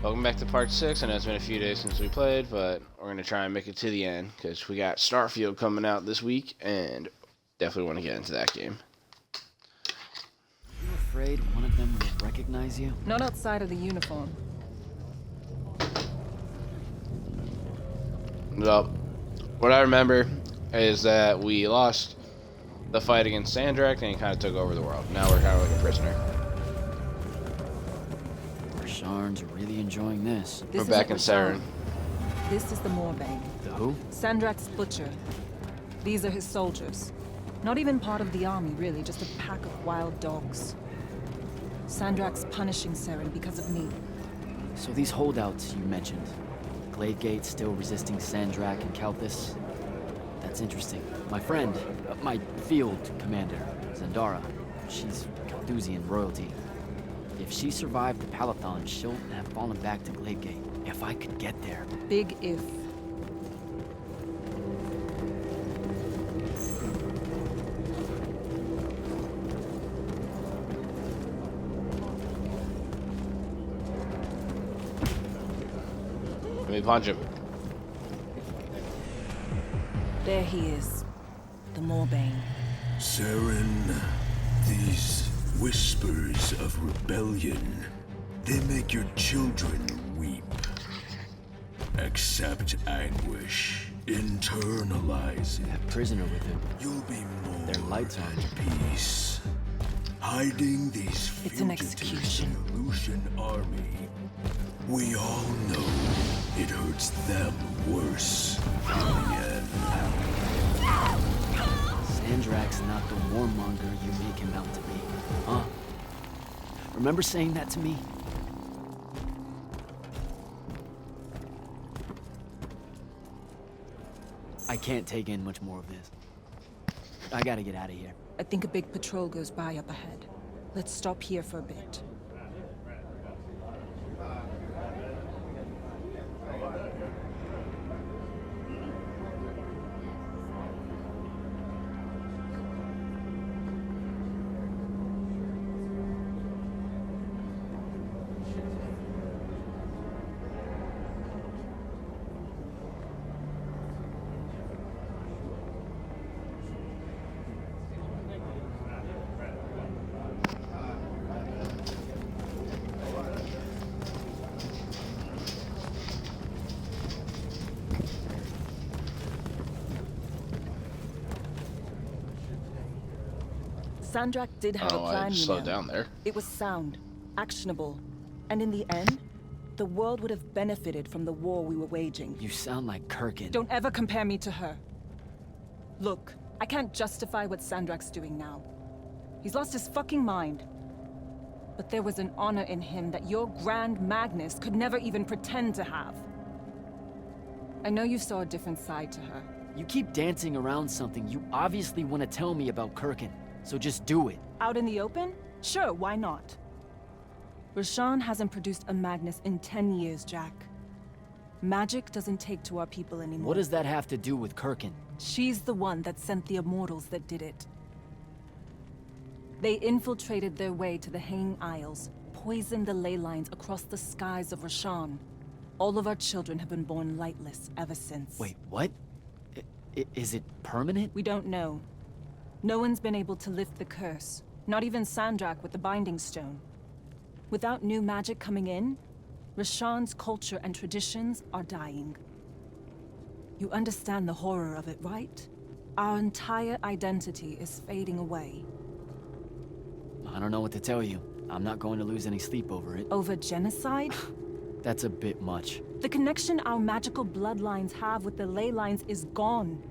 Welcome back to part 6. I know it's been a few days since we played, but we're going to try and make it to the end because we got Starfield coming out this week and definitely want to get into that game. Are you afraid one of them will recognize you? Not outside of the uniform. Well, what I remember is that we lost the fight against Sandrak and he kind of took over the world. Now we're kind of like a prisoner. Sharns are really enjoying this. We're back in Saren. This is the Moorbane. The who? Sandrak's butcher. These are his soldiers. Not even part of the army, really, just a pack of wild dogs. Sandrak's punishing Saren because of me. So these holdouts you mentioned, Gladegate still resisting Sandrak and Kalthus? That's interesting. My friend, my field commander, Zandara, she's Kalthusian royalty. If she survived the Palathon, she'll have fallen back to Gladegate. If I could get there. Big if. Let me punch him. There he is. The Moorbane. Saren, these whispers of rebellion, they make your children weep. Accept anguish, internalize it. That prisoner with him. You'll be more Their lights on. at peace. Hiding these It's an fugitives execution. in the Lucian army. We all know it hurts them worse in the end. Sandrak's not the warmonger you make him out to be, huh? Remember saying that to me? I can't take in much more of this. I gotta get out of here. I think a big patrol goes by up ahead. Let's stop here for a bit. Sandrak did have a Oh, I plan, you slowed know. down there. It was sound, actionable, and in the end, the world would have benefited from the war we were waging. You sound like Kirkin. Don't ever compare me to her. Look, I can't justify what Sandrak's doing now. He's lost his fucking mind. But there was an honor in him that your Grand Magnus could never even pretend to have. I know you saw a different side to her. You keep dancing around something you obviously want to tell me about Kirkin. So just do it. Out in the open? Sure, why not? Roshan hasn't produced a Magnus in 10 years, Jack. Magic doesn't take to our people anymore. What does that have to do with Kirkin? She's the one that sent the immortals that did it. They infiltrated their way to the Hanging Isles, poisoned the ley lines across the skies of Roshan. All of our children have been born lightless ever since. Wait, what? Is it permanent? We don't know. No one's been able to lift the curse. Not even Sandrak with the Binding Stone. Without new magic coming in, Roshan's culture and traditions are dying. You understand the horror of it, right? Our entire identity is fading away. I don't know what to tell you. I'm not going to lose any sleep over it. Over genocide? That's a bit much. The connection our magical bloodlines have with the ley lines is gone.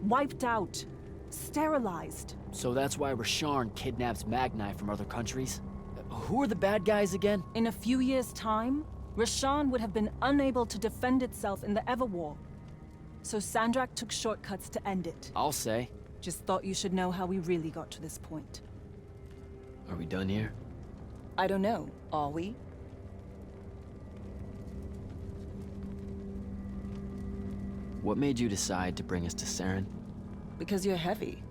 Wiped out. Sterilized. So that's why Rasharn kidnaps Magni from other countries? Who are the bad guys again? In a few years' time, Roshan would have been unable to defend itself in the Everwar. So Sandrak took shortcuts to end it. I'll say. Just thought you should know how we really got to this point. Are we done here? I don't know. Are we? What made you decide to bring us to Saren? Because you're heavy.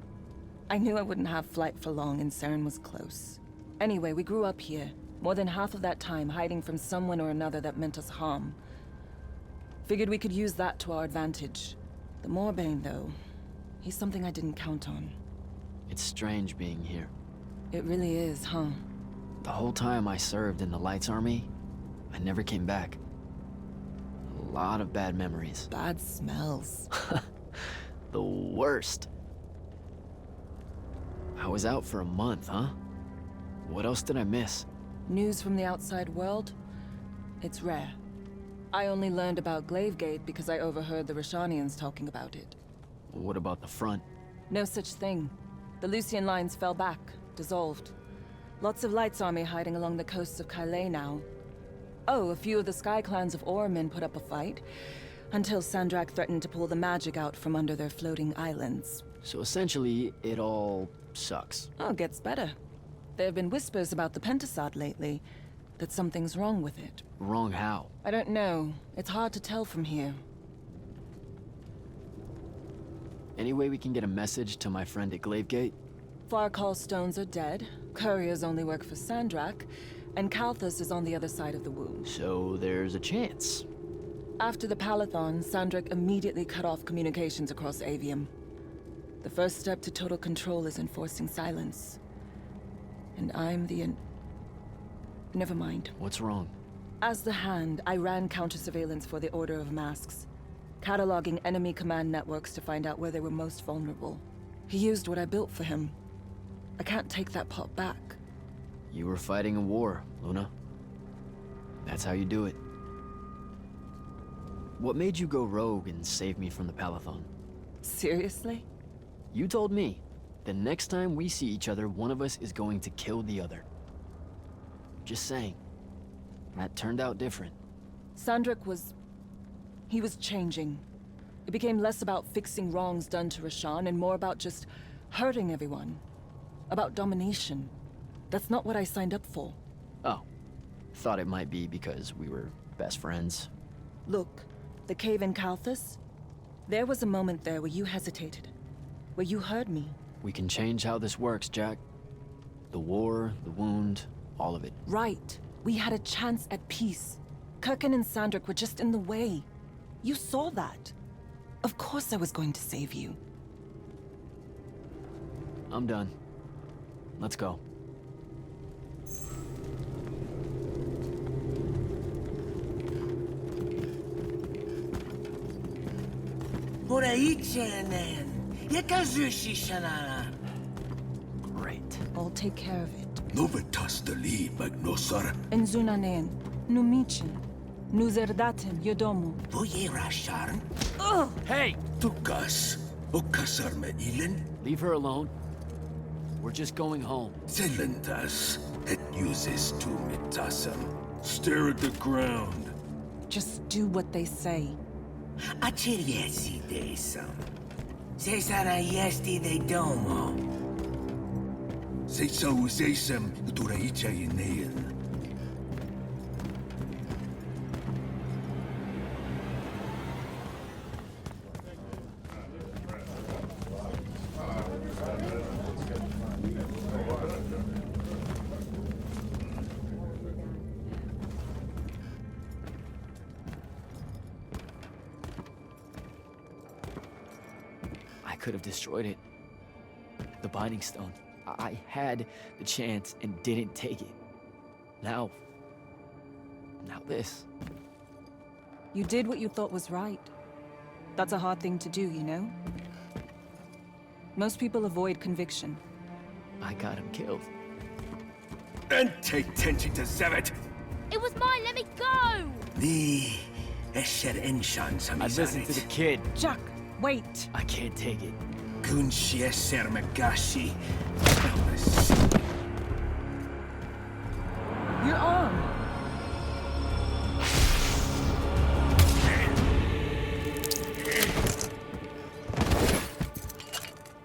I knew I wouldn't have flight for long and Saren was close. Anyway, we grew up here. More than half of that time hiding from someone or another that meant us harm. Figured we could use that to our advantage. The Moorbane, though, he's something I didn't count on. It's strange being here. It really is, huh? The whole time I served in the Lights Army, I never came back. A lot of bad memories. Bad smells. The worst. I was out for a month, huh? What else did I miss? News from the outside world? It's rare. I only learned about Glavegate because I overheard the Rishanians talking about it. What about the front? No such thing. The Lucian lines fell back, dissolved. Lots of Lights Army hiding along the coasts of Calais now. Oh, a few of the Sky Clans of Orman put up a fight, until Sandrak threatened to pull the magic out from under their floating islands. So essentially, it all sucks. Oh, it gets better. There have been whispers about the Pentasod lately, that something's wrong with it. Wrong how? I don't know. It's hard to tell from here. Any way we can get a message to my friend at Glavegate? Farcall stones are dead, couriers only work for Sandrak, and Kalthus is on the other side of the wound. So there's a chance. After the Palathon, Sandrak immediately cut off communications across Avium. The first step to total control is enforcing silence. And I'm the Never mind. What's wrong? As the Hand, I ran counter-surveillance for the Order of Masks, cataloging enemy command networks to find out where they were most vulnerable. He used what I built for him. I can't take that pot back. You were fighting a war, Luna. That's how you do it. What made you go rogue and save me from the Palathon? Seriously? You told me, the next time we see each other, one of us is going to kill the other. Just saying. That turned out different. Sandrak was... he was changing. It became less about fixing wrongs done to Rashan and more about just hurting everyone. About domination. That's not what I signed up for. Oh. Thought it might be because we were best friends. Look, the cave in Kalthus? There was a moment there where you hesitated. Where you heard me. We can change how this works, Jack. The war, the wound, all of it. Right. We had a chance at peace. Kirkin and Sandrak were just in the way. You saw that. Of course I was going to save you. I'm done. Let's go. Great. I'll take care of it. Novitas dali magnosar. Enzunanen, numichin, nuzerdatem yodomu. Voye rasharn. Hey! Tukas. Okasar me ilen. Leave her alone. We're just going home. Zelentas. Et uses tu mitasam. Stare at the ground. Just do what they say. Achiriesi desam. Cesara yesti de domo. Se sausesem uturaicha ineil. I could have destroyed it. The Binding Stone. I had the chance and didn't take it. Now this. You did what you thought was right. That's a hard thing to do, you know? Most people avoid conviction. I got him killed. And take tenchi to Zevet. It was mine, let me go! Ni esher enshan I'd listen to the kid. Jack, wait! I can't take it. Kunshi esher magashi. Your arm!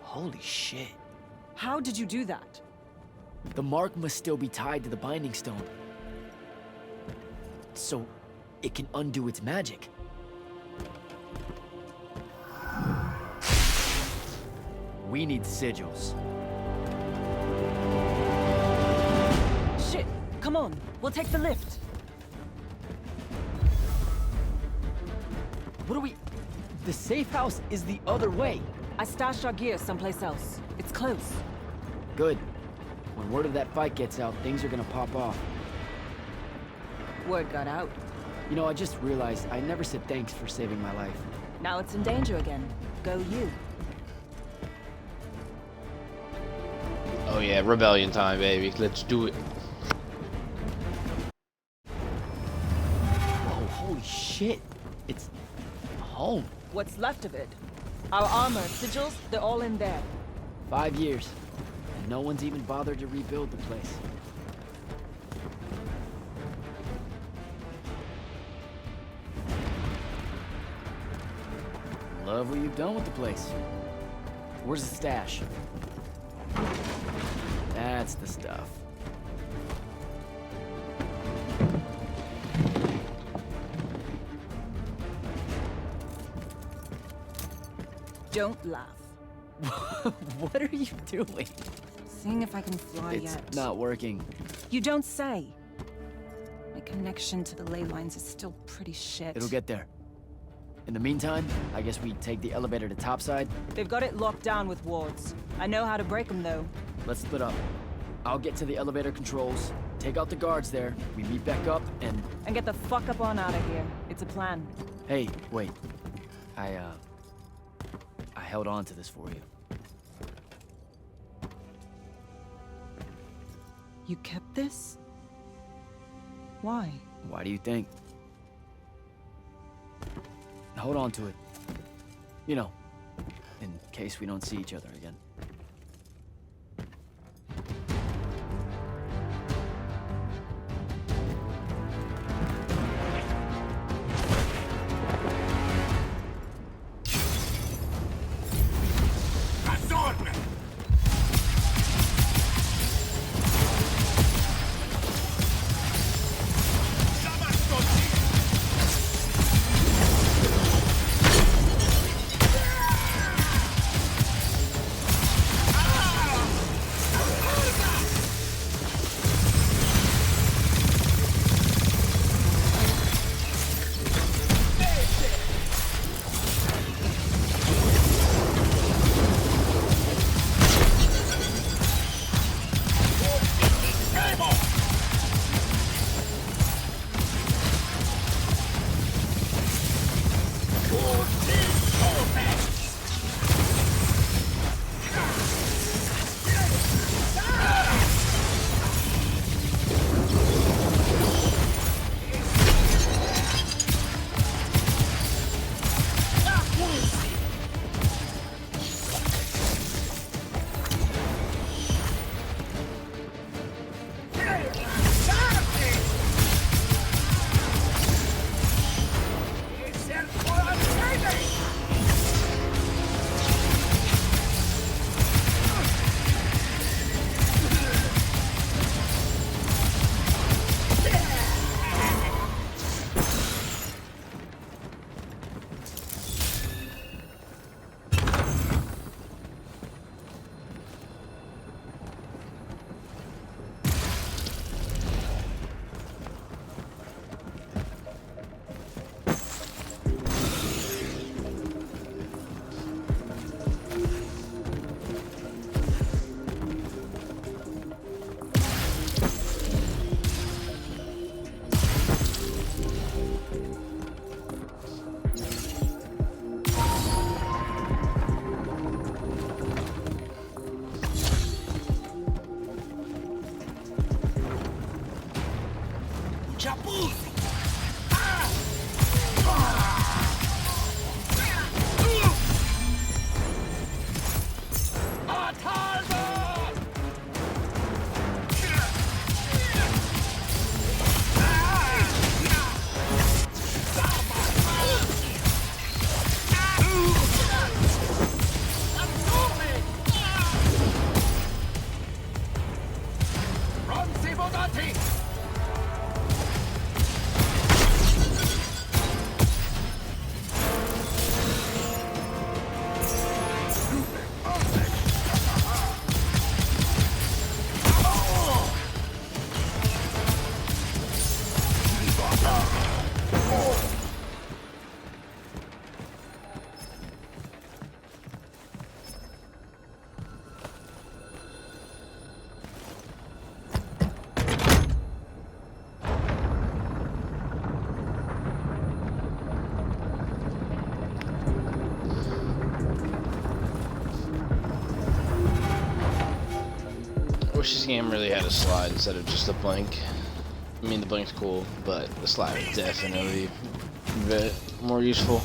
Holy shit. How did you do that? The mark must still be tied to the Binding Stone. So it can undo its magic. We need sigils. Shit! Come Come on, we'll take the lift. What are we... The safe house is the other way. I stashed our gear someplace else. It's close. Good. When word of that fight gets out, things are gonna pop off. Word got out. You know, I just realized I never said thanks for saving my life. Now it's in danger again. Go you. Oh yeah, rebellion time, baby. Let's do it. Whoa, holy shit. It's... home. What's left of it? Our armor, sigils, they're all in there. 5 years. And no one's even bothered to rebuild the place. Love what you've done with the place. Where's the stash? That's the stuff. Don't laugh. What are you doing? Seeing if I can fly It's yet. not working. You don't say. My connection to the ley lines is still pretty shit. It'll get there. In the meantime, I guess we take the elevator to topside. They've got it locked down with wards. I know how to break them, though. Let's split up. I'll get to the elevator controls, take out the guards there, we meet back up, and... And get the fuck up on out of here. It's a plan. Hey, wait. I held on to this for you. You kept this? Why? Why do you think? Hold on to it. You know, in case we don't see each other again. Azorne! Wish this game really had a slide instead of just a blink. I mean, the blink's cool, but the slide would definitely be a bit more useful.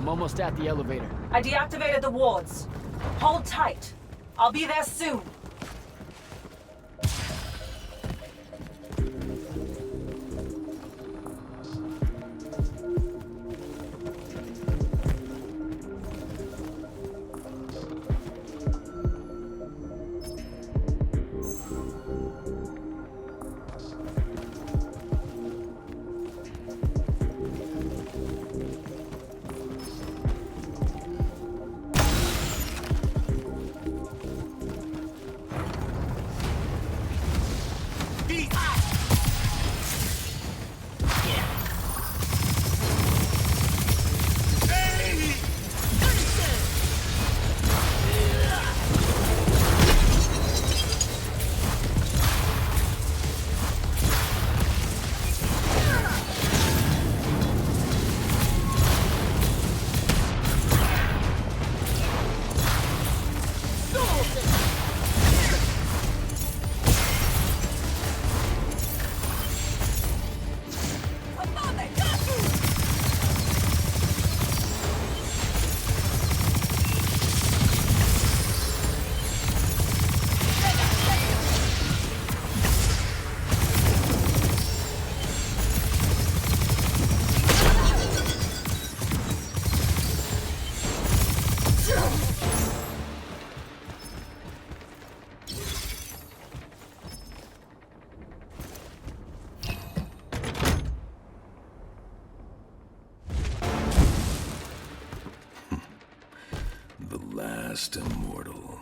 I'm almost at the elevator. I deactivated the wards. Hold tight. I'll be there soon. The last immortal.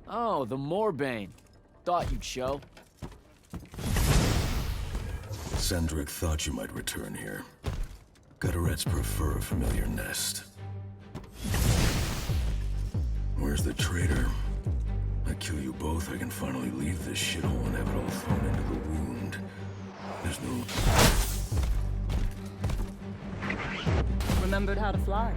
Oh, the Moorbane. Thought you'd show. Sandrak thought you might return here. Gutterets prefer a familiar nest. Where's the traitor? I kill you both, I can finally leave this shithole and have it all thrown into the wound. There's no... Remembered how to fly.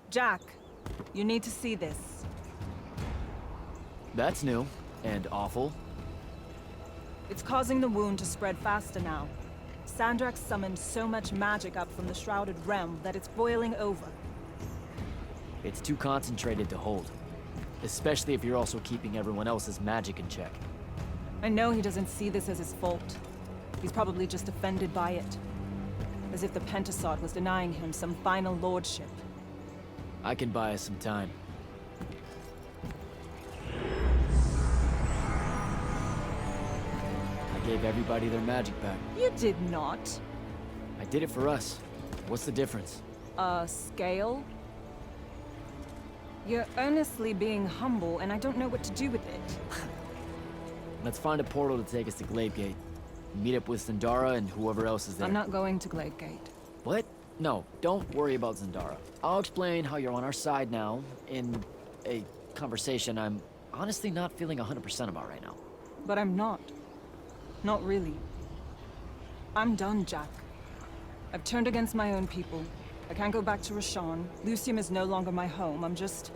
Jack, you need to see this. That's new. And awful. It's causing the wound to spread faster now. Sandrak summoned so much magic up from the Shrouded Realm that it's boiling over. It's too concentrated to hold. Especially if you're also keeping everyone else's magic in check. I know he doesn't see this as his fault. He's probably just offended by it. As if the Pentasod was denying him some final lordship. I can buy us some time. I gave everybody their magic back. You did not. I did it for us. What's the difference? Scale? You're earnestly being humble, and I don't know what to do with it. Let's find a portal to take us to Glavegate. Meet up with Zendara and whoever else is there. I'm not going to Glavegate. What? No, don't worry about Zendara. I'll explain how you're on our side now in a conversation I'm honestly not feeling 100% about right now. But I'm not. Not really. I'm done, Jack. I've turned against my own people. I can't go back to Rashawn. Lucium is no longer my home. I'm just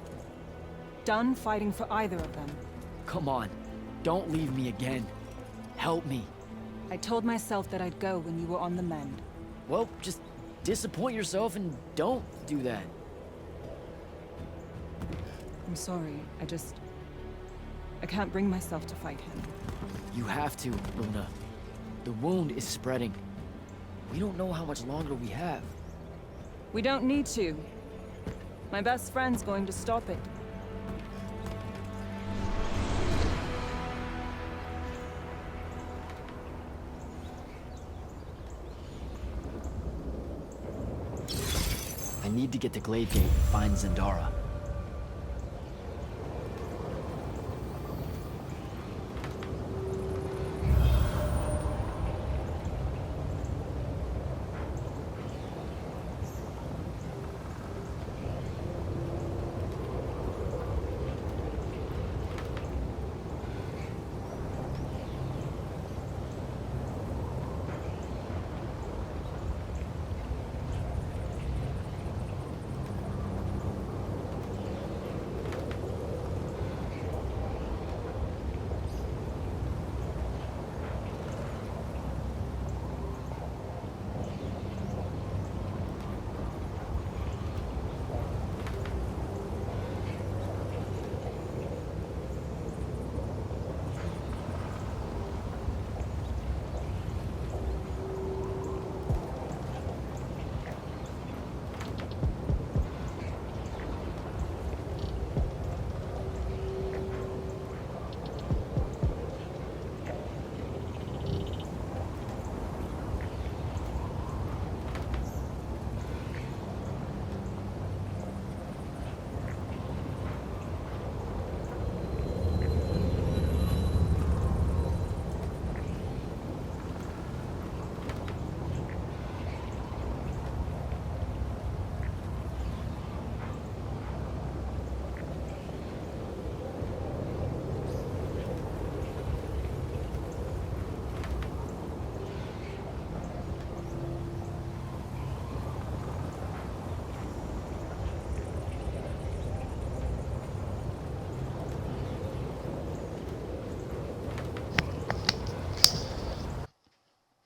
done fighting for either of them. Come on. Don't leave me again. Help me. I told myself that I'd go when you were on the mend. Well, just disappoint yourself and don't do that. I'm sorry. I can't bring myself to fight him. You have to, Luna. The wound is spreading. We don't know how much longer we have. We don't need to. My best friend's going to stop it. I need to get to Glavegate and find Zendara.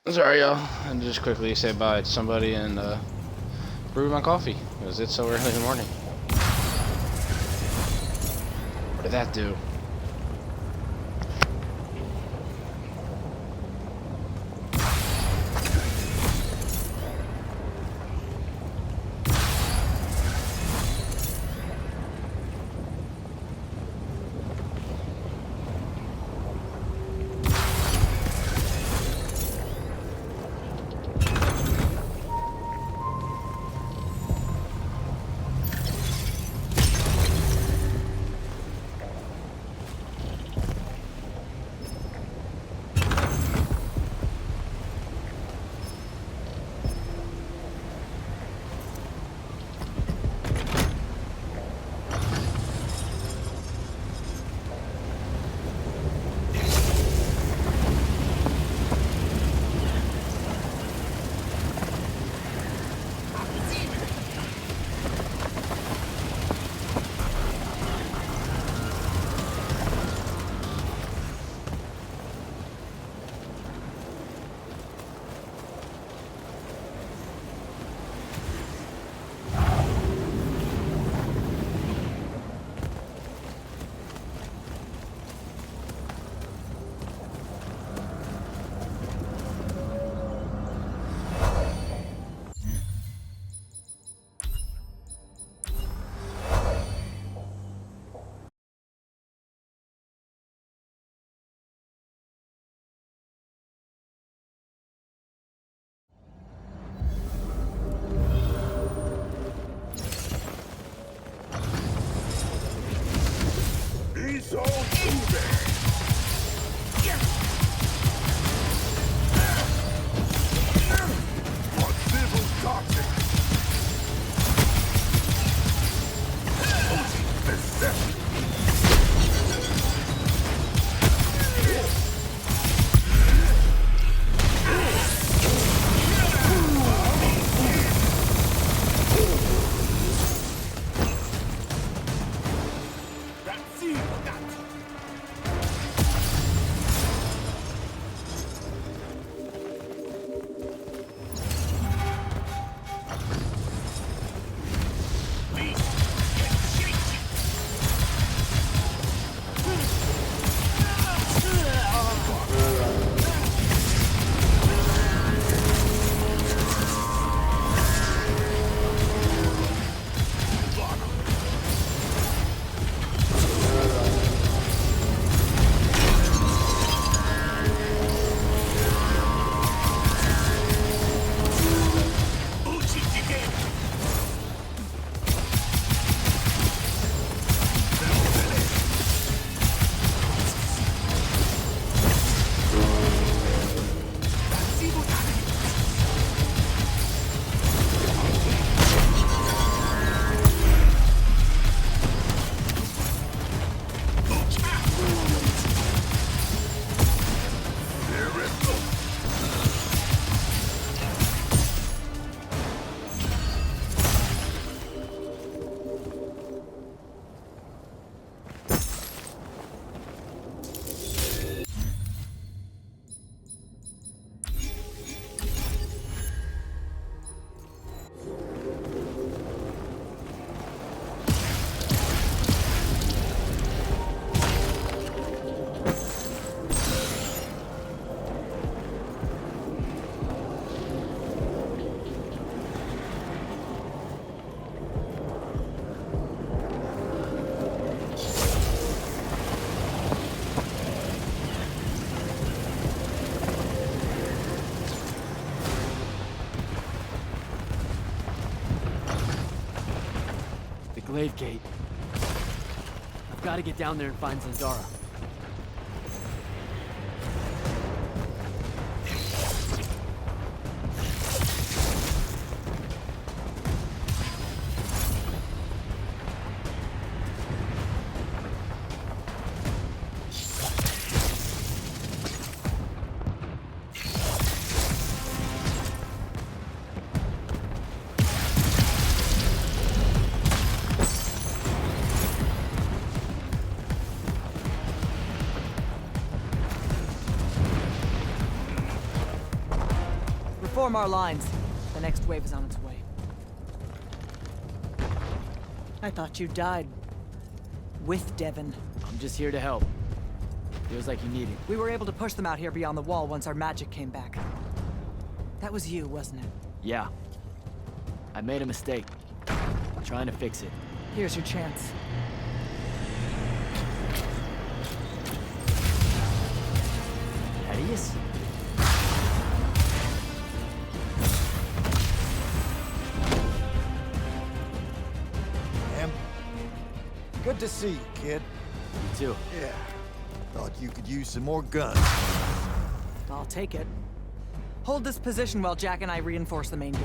Sorry, y'all. And just quickly say bye to somebody and brew my coffee because it's so early in the morning. What did that do? So easy! On civil toxic! Glaive Gate. I've got to get down there and find Zendara. Form our lines. The next wave is on its way. I thought you died. With Devon. I'm just here to help. Feels like you need it. We were able to push them out here beyond the wall once our magic came back. That was you, wasn't it? Yeah. I made a mistake. I'm trying to fix it. Here's your chance. Thaddeus? Good to see you, kid. You too. Yeah. Thought you could use some more guns. I'll take it. Hold this position while Jack and I reinforce the main gate.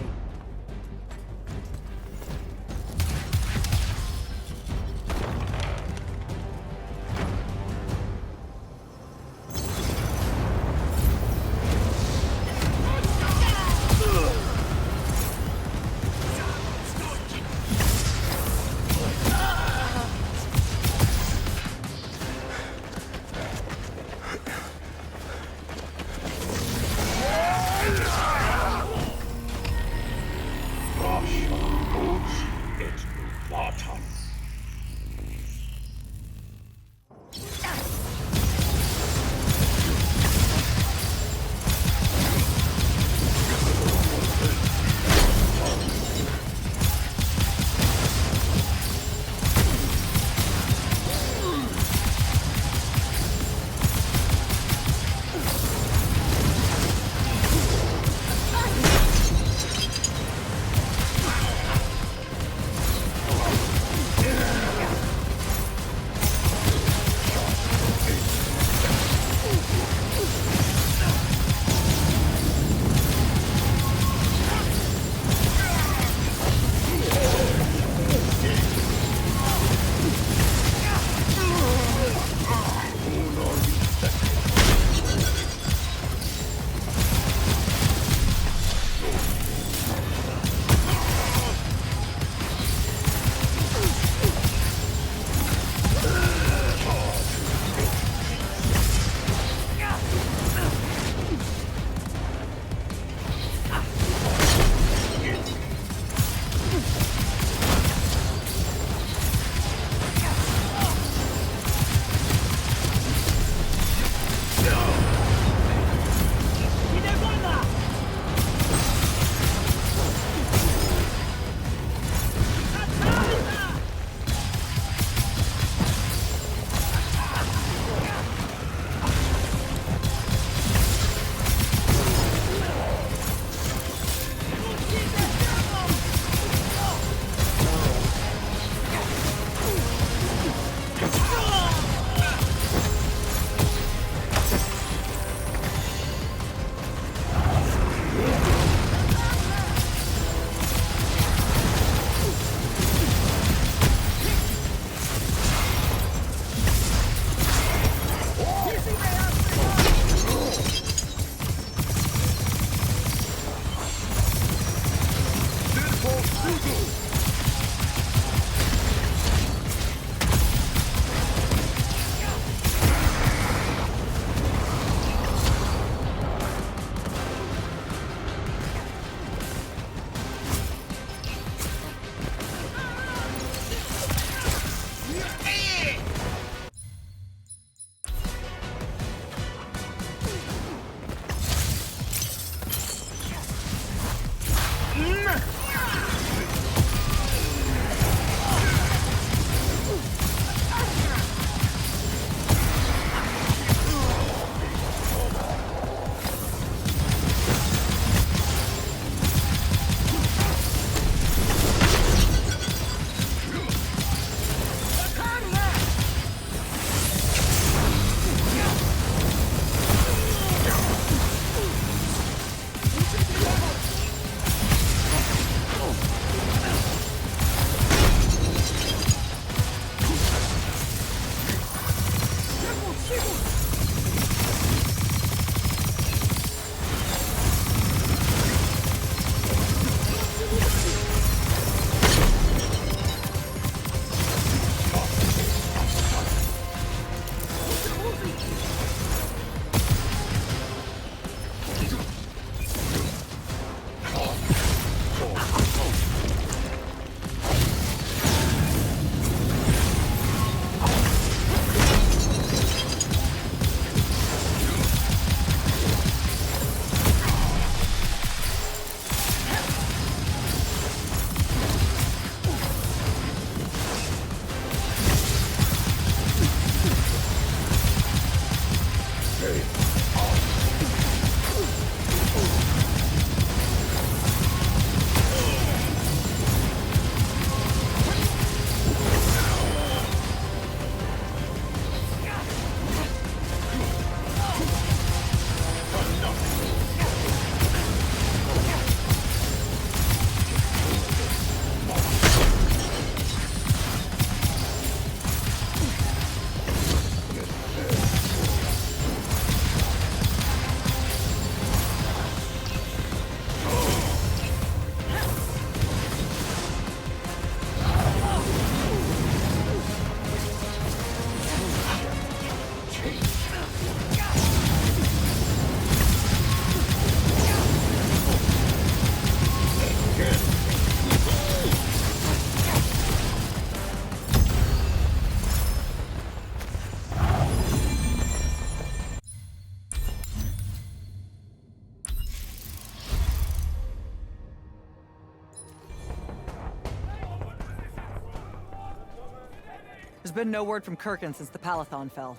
There's been no word from Kirkin since the Palathon fell.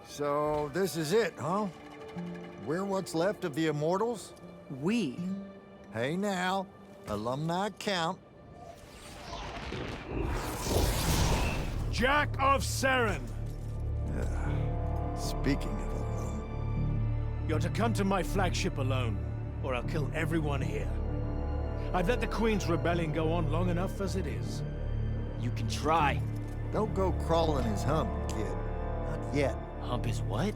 So, this is it, huh? We're what's left of the Immortals? We? Hey now, alumni count. Jack of Saren! Speaking of alum, You're to come to my flagship alone, or I'll kill everyone here. I've let the Queen's rebellion go on long enough as it is. You can try. don't go crawling his hump, kid. Not yet. Hump is what?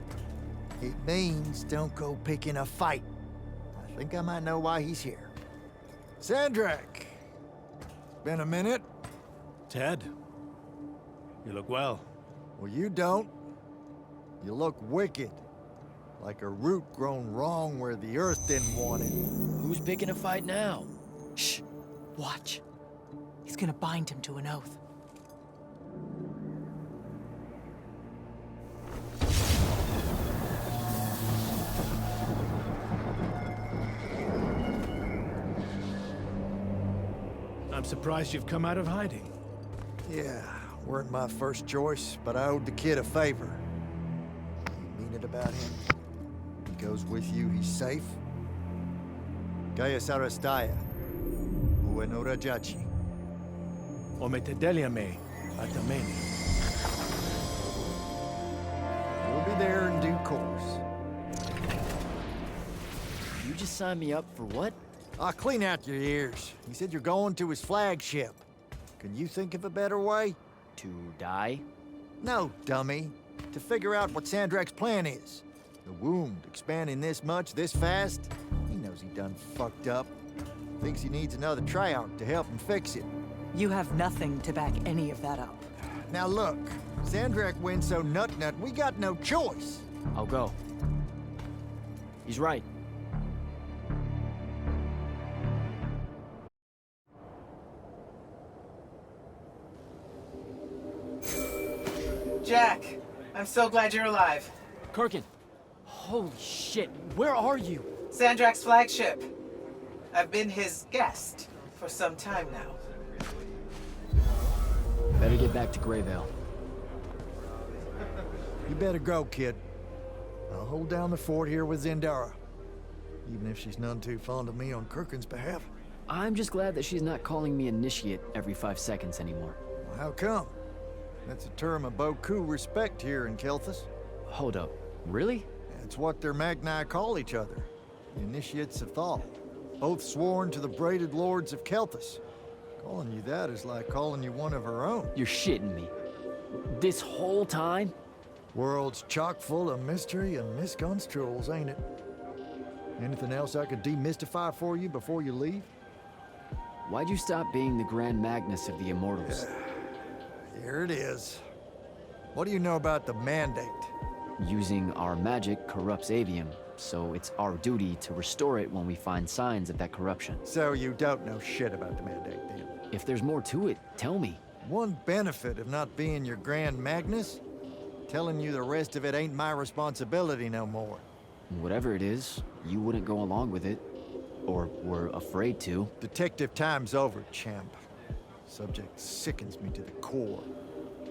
It means don't go picking a fight. I think I might know why he's here. Sandrak! Been a minute? Ted, you look well. Well, you don't. You look wicked. Like a root grown wrong where the earth didn't want it. Who's picking a fight now? Shh. Watch. He's gonna bind him to an oath. I'm surprised you've come out of hiding. Yeah, weren't my first choice, but I owed the kid a favor. You mean it about him? He goes with you, he's safe? Gaya Sarastaya. Ueno Rajachi. Ometedeliame atameni. We'll be there in due course. You just signed me up for what? I'll clean out your ears. He said you're going to his flagship. Can you think of a better way? To die? No, dummy. To figure out what Sandrak's plan is. The wound expanding this much, this fast? He knows he done fucked up. Thinks he needs another tryout to help him fix it. You have nothing to back any of that up. Now look, Sandrak wins so nut, we got no choice. I'll go. He's right. Jack, I'm so glad you're alive. Kirkin! Holy shit, where are you? Sandrak's flagship. I've been his guest for some time now. Better get back to Greyvale. You better go, kid. I'll hold down the fort here with Zendara. Even if she's none too fond of me on Kirkin's behalf. I'm just glad that she's not calling me initiate every 5 seconds anymore. Well, how come? That's a term of beaucoup respect here in Kelthus. Hold up, really? It's what their Magni call each other. The initiates of Thal. Both sworn to the braided lords of Kelthus. Calling you that is like calling you one of her own. You're shitting me. This whole time? World's chock full of mystery and misconstruals, ain't it? Anything else I could demystify for you before you leave? Why'd you stop being the Grand Magnus of the Immortals? Here it is. What do you know about the Mandate? Using our magic corrupts Avium, so it's our duty to restore it when we find signs of that corruption. So you don't know shit about the Mandate, then? If there's more to it, tell me. One benefit of not being your Grand Magnus? Telling you the rest of it ain't my responsibility no more. Whatever it is, you wouldn't go along with it. Or were afraid to. Detective time's over, champ. Subject sickens me to the core.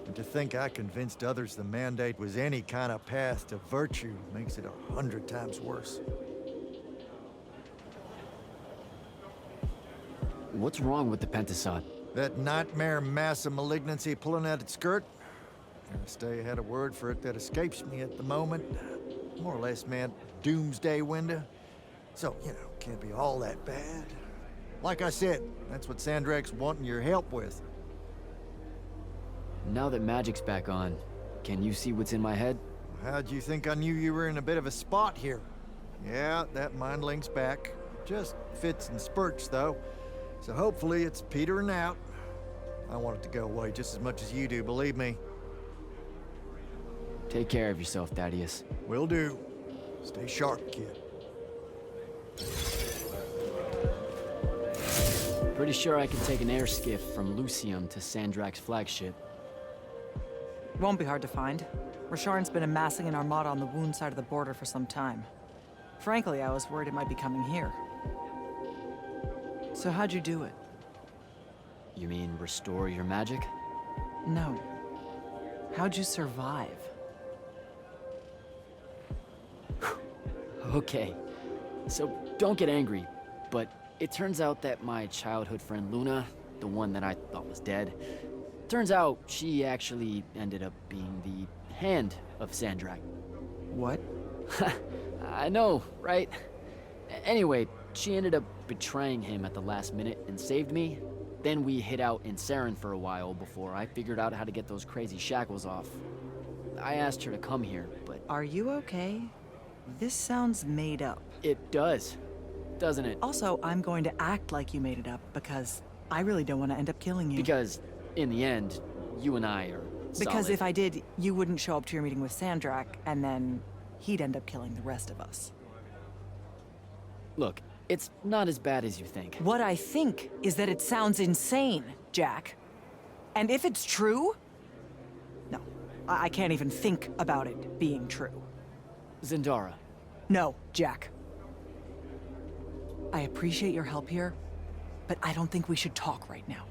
And to think I convinced others the Mandate was any kind of path to virtue makes it 100 times worse. What's wrong with the Pentasod? That nightmare mass of malignancy pulling at its skirt? Gonna stay ahead of word for it that escapes me at the moment. More or less meant doomsday window. So, you know, can't be all that bad. Like I said, that's what Sandrak's wanting your help with. Now that magic's back on, can you see what's in my head? How'd you think I knew you were in a bit of a spot here? Yeah, that mind link's back. Just fits and spurts, though. So hopefully it's petering out. I want it to go away just as much as you do, believe me. Take care of yourself, Thaddeus. Will do. Stay sharp, kid. Pretty sure I can take an air skiff from Lucium to Sandrak's flagship. Won't be hard to find. Rasharn's been amassing an armada on the Wound side of the border for some time. Frankly, I was worried it might be coming here. So how'd you do it? You mean restore your magic? No. How'd you survive? Okay, so don't get angry, but it turns out that my childhood friend Luna, the one that I thought was dead, turns out she actually ended up being the hand of Sandrak. What? I know, right? Anyway, she ended up betraying him at the last minute and saved me. Then we hid out in Saren for a while before I figured out how to get those crazy shackles off. I asked her to come here, but... Are you okay? This sounds made up. It does, doesn't it? Also, I'm going to act like you made it up because I really don't want to end up killing you. Because, in the end, you and I are Because solid. if I did, you wouldn't show up to your meeting with Sandrak, and then he'd end up killing the rest of us. Look, it's not as bad as you think. What I think is that it sounds insane, Jack. And if it's true... No, I can't even think about it being true. Zendara. No, Jack. I appreciate your help here, but I don't think we should talk right now.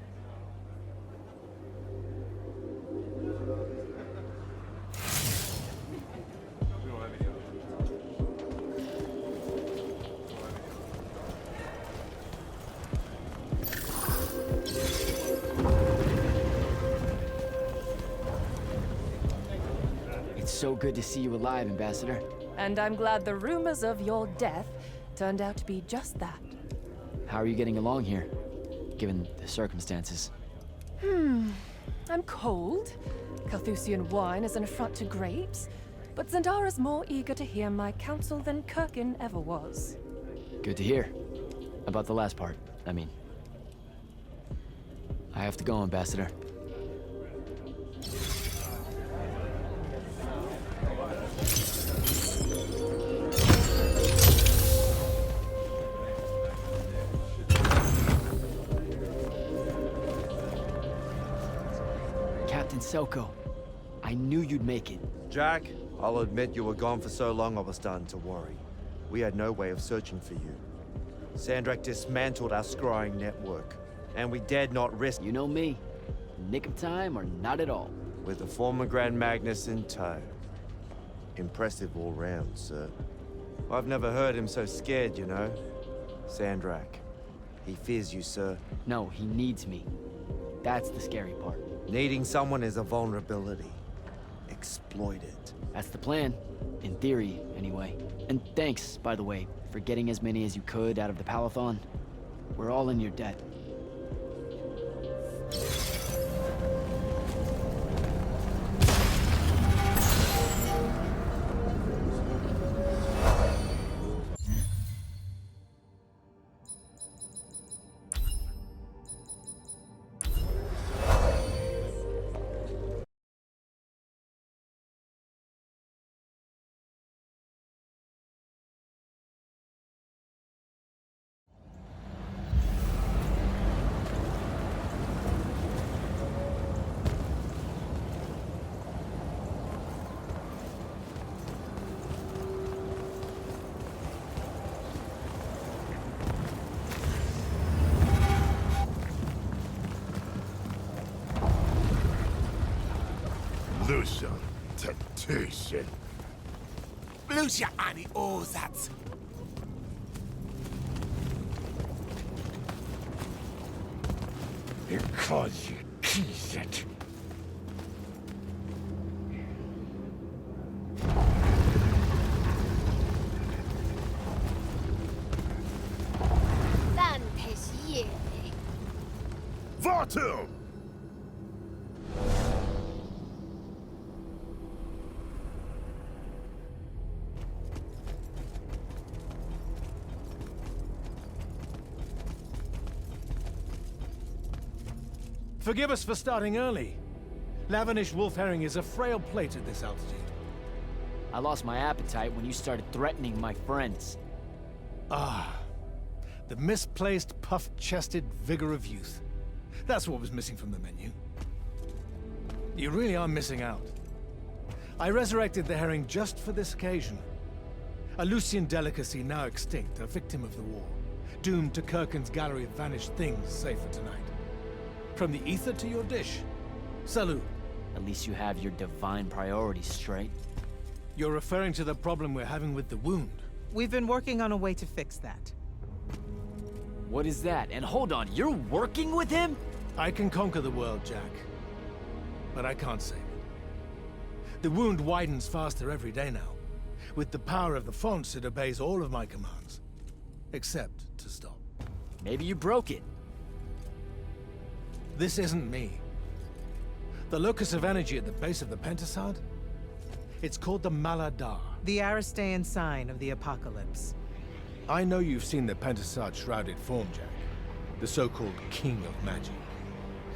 It's so good to see you alive, Ambassador. And I'm glad the rumors of your death turned out to be just that. How are you getting along here, given the circumstances? I'm cold. Carthusian wine is an affront to grapes. But Zendara's more eager to hear my counsel than Kirkin ever was. Good to hear. About the last part, I mean. I have to go, Ambassador. Captain Selko, I knew you'd make it. Jack, I'll admit you were gone for so long I was starting to worry. We had no way of searching for you. Sandrak dismantled our scrying network, and we dared not risk... You know me. Nick of time or not at all. With the former Grand Magnus in tow. Impressive all round, sir. I've never heard him so scared, you know. Sandrak. He fears you, sir. No, he needs me. That's the scary part. Needing someone is a vulnerability. Exploit it. That's the plan. In theory, anyway. And thanks, by the way, for getting as many as you could out of the Palathon. We're all in your debt. Lucia ani ozat. Because you tease it. Vartum! Forgive us for starting early. Lavinish wolf herring is a frail plate at this altitude. I lost my appetite when you started threatening my friends. Ah, the misplaced, puff-chested vigor of youth. That's what was missing from the menu. You really are missing out. I resurrected the herring just for this occasion. A Lucian delicacy now extinct, a victim of the war, doomed to Kirkin's gallery of vanished things, save for tonight. From the ether to your dish. Salute. At least you have your divine priorities straight. You're referring to the problem we're having with the wound. We've been working on a way to fix that. What is that? And hold on, you're working with him? I can conquer the world, Jack. But I can't save it. The wound widens faster every day now. With the power of the fonts, it obeys all of my commands. Except to stop. Maybe you broke it. This isn't me. The locus of energy at the base of the Pentasod? It's called the Maladar. The Aristean sign of the apocalypse. I know you've seen the Pentasod shrouded form, Jack. The so-called King of Magic.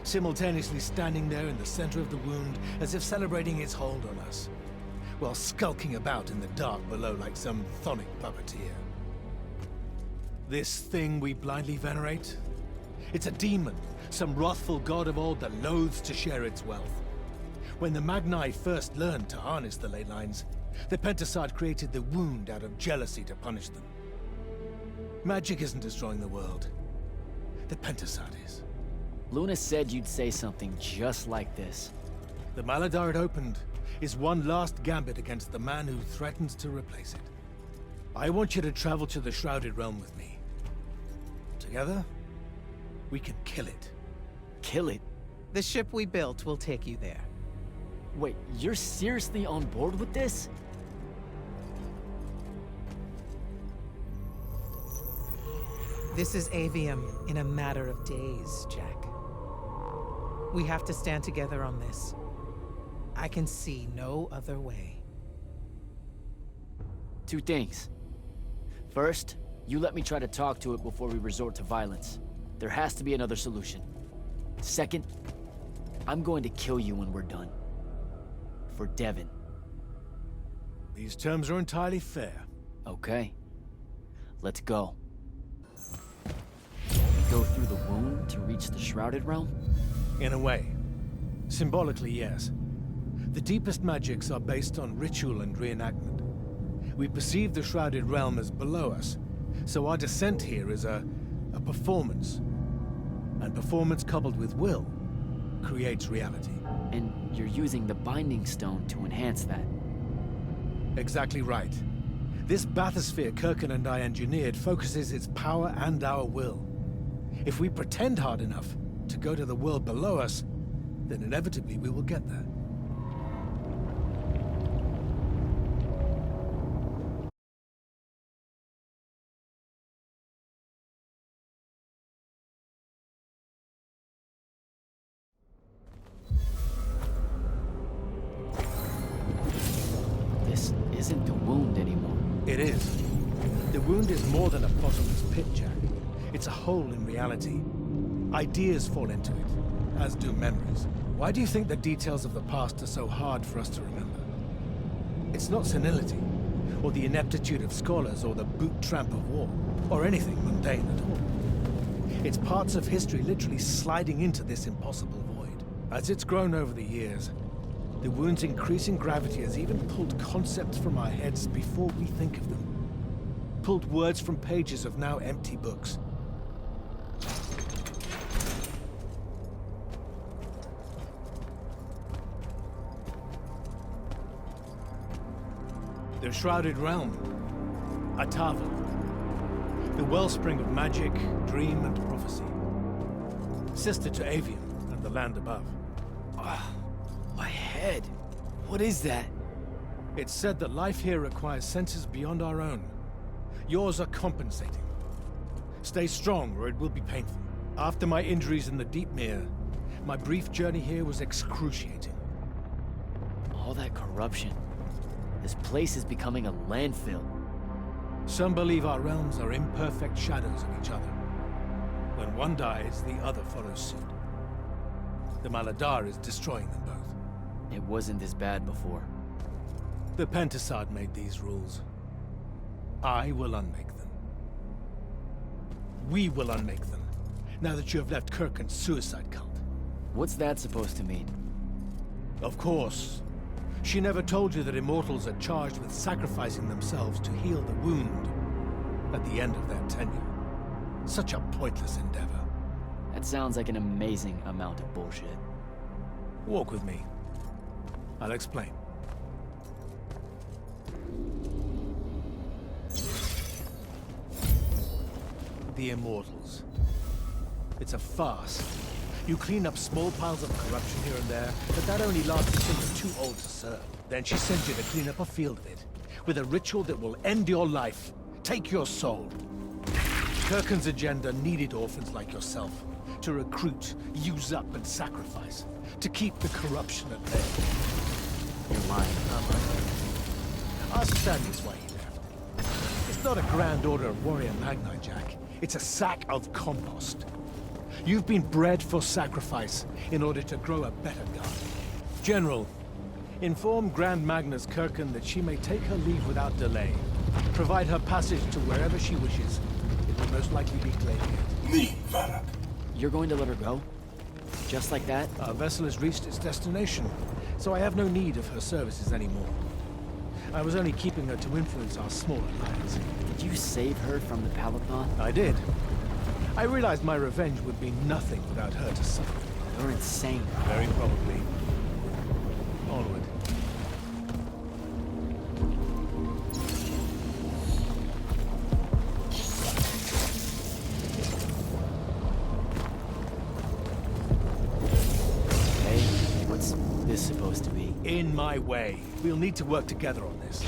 Simultaneously standing there in the center of the wound as if celebrating its hold on us, while skulking about in the dark below like some chthonic puppeteer. This thing we blindly venerate? It's a demon, some wrathful god of old that loathes to share its wealth. When the Magni first learned to harness the ley lines, the Pentasod created the wound out of jealousy to punish them. Magic isn't destroying the world. The Pentasod is. Luna said you'd say something just like this. The Maladar it opened is one last gambit against the man who threatens to replace it. I want you to travel to the Shrouded Realm with me. Together, we can kill it. Kill it? The ship we built will take you there. Wait, you're seriously on board with this? This is Avium in a matter of days, Jack. We have to stand together on this. I can see no other way. Two things. First, you let me try to talk to it before we resort to violence. There has to be another solution. Second, I'm going to kill you when we're done. For Devon. These terms are entirely fair. Okay. Let's go. We go through the wound to reach the Shrouded Realm? In a way. Symbolically, yes. The deepest magics are based on ritual and reenactment. We perceive the Shrouded Realm as below us, so our descent here is a performance. And performance coupled with will creates reality. And you're using the Binding Stone to enhance that. Exactly right. This bathysphere Kirkin and I engineered focuses its power and our will. If we pretend hard enough to go to the world below us, then inevitably we will get there. This isn't the wound anymore. It is. The wound is more than a bottomless pit, Jack. It's a hole in reality. Ideas fall into it, as do memories. Why do you think the details of the past are so hard for us to remember? It's not senility, or the ineptitude of scholars, or the boot tramp of war, or anything mundane at all. It's parts of history literally sliding into this impossible void. As it's grown over the years, the wound's increasing gravity has even pulled concepts from our heads before we think of them. Pulled words from pages of now empty books. The Shrouded Realm. Atava. The wellspring of magic, dream, and prophecy. Sister to Avium and the land above. My head. What is that? It's said that life here requires senses beyond our own. Yours are compensating. Stay strong, or it will be painful. After my injuries in the Deep Mere, my brief journey here was excruciating. All that corruption. This place is becoming a landfill. Some believe our realms are imperfect shadows of each other. When one dies, the other follows suit. The Maladar is destroying them both. It wasn't this bad before. The Pentasad made these rules. I will unmake them. We will unmake them, now that you have left Kirkin's suicide cult. What's that supposed to mean? Of course. She never told you that immortals are charged with sacrificing themselves to heal the wound at the end of their tenure. Such a pointless endeavor. That sounds like an amazing amount of bullshit. Walk with me. I'll explain. The Immortals. It's a farce. You clean up small piles of corruption here and there, but that only lasts until you're too old to serve. Then she sends you to clean up a field of it, with a ritual that will end your life, take your soul. Kirkin's agenda needed orphans like yourself, to recruit, use up, and sacrifice, to keep the corruption at bay. You're lying. Ask Thaddeus why he left. It's not a grand order of warrior magni, Jack. It's a sack of compost. You've been bred for sacrifice in order to grow a better god. General, inform Grand Magnus Kirkin that she may take her leave without delay. Provide her passage to wherever she wishes. It will most likely be Gladiator. You're going to let her go? Just like that? Our vessel has reached its destination, so I have no need of her services anymore. I was only keeping her to influence our small alliance. Did you save her from the Palathon? I did. I realized my revenge would be nothing without her to suffer. You're insane. Very probably. Onward. Hey, what's this supposed to be? In my way. We'll need to work together on this.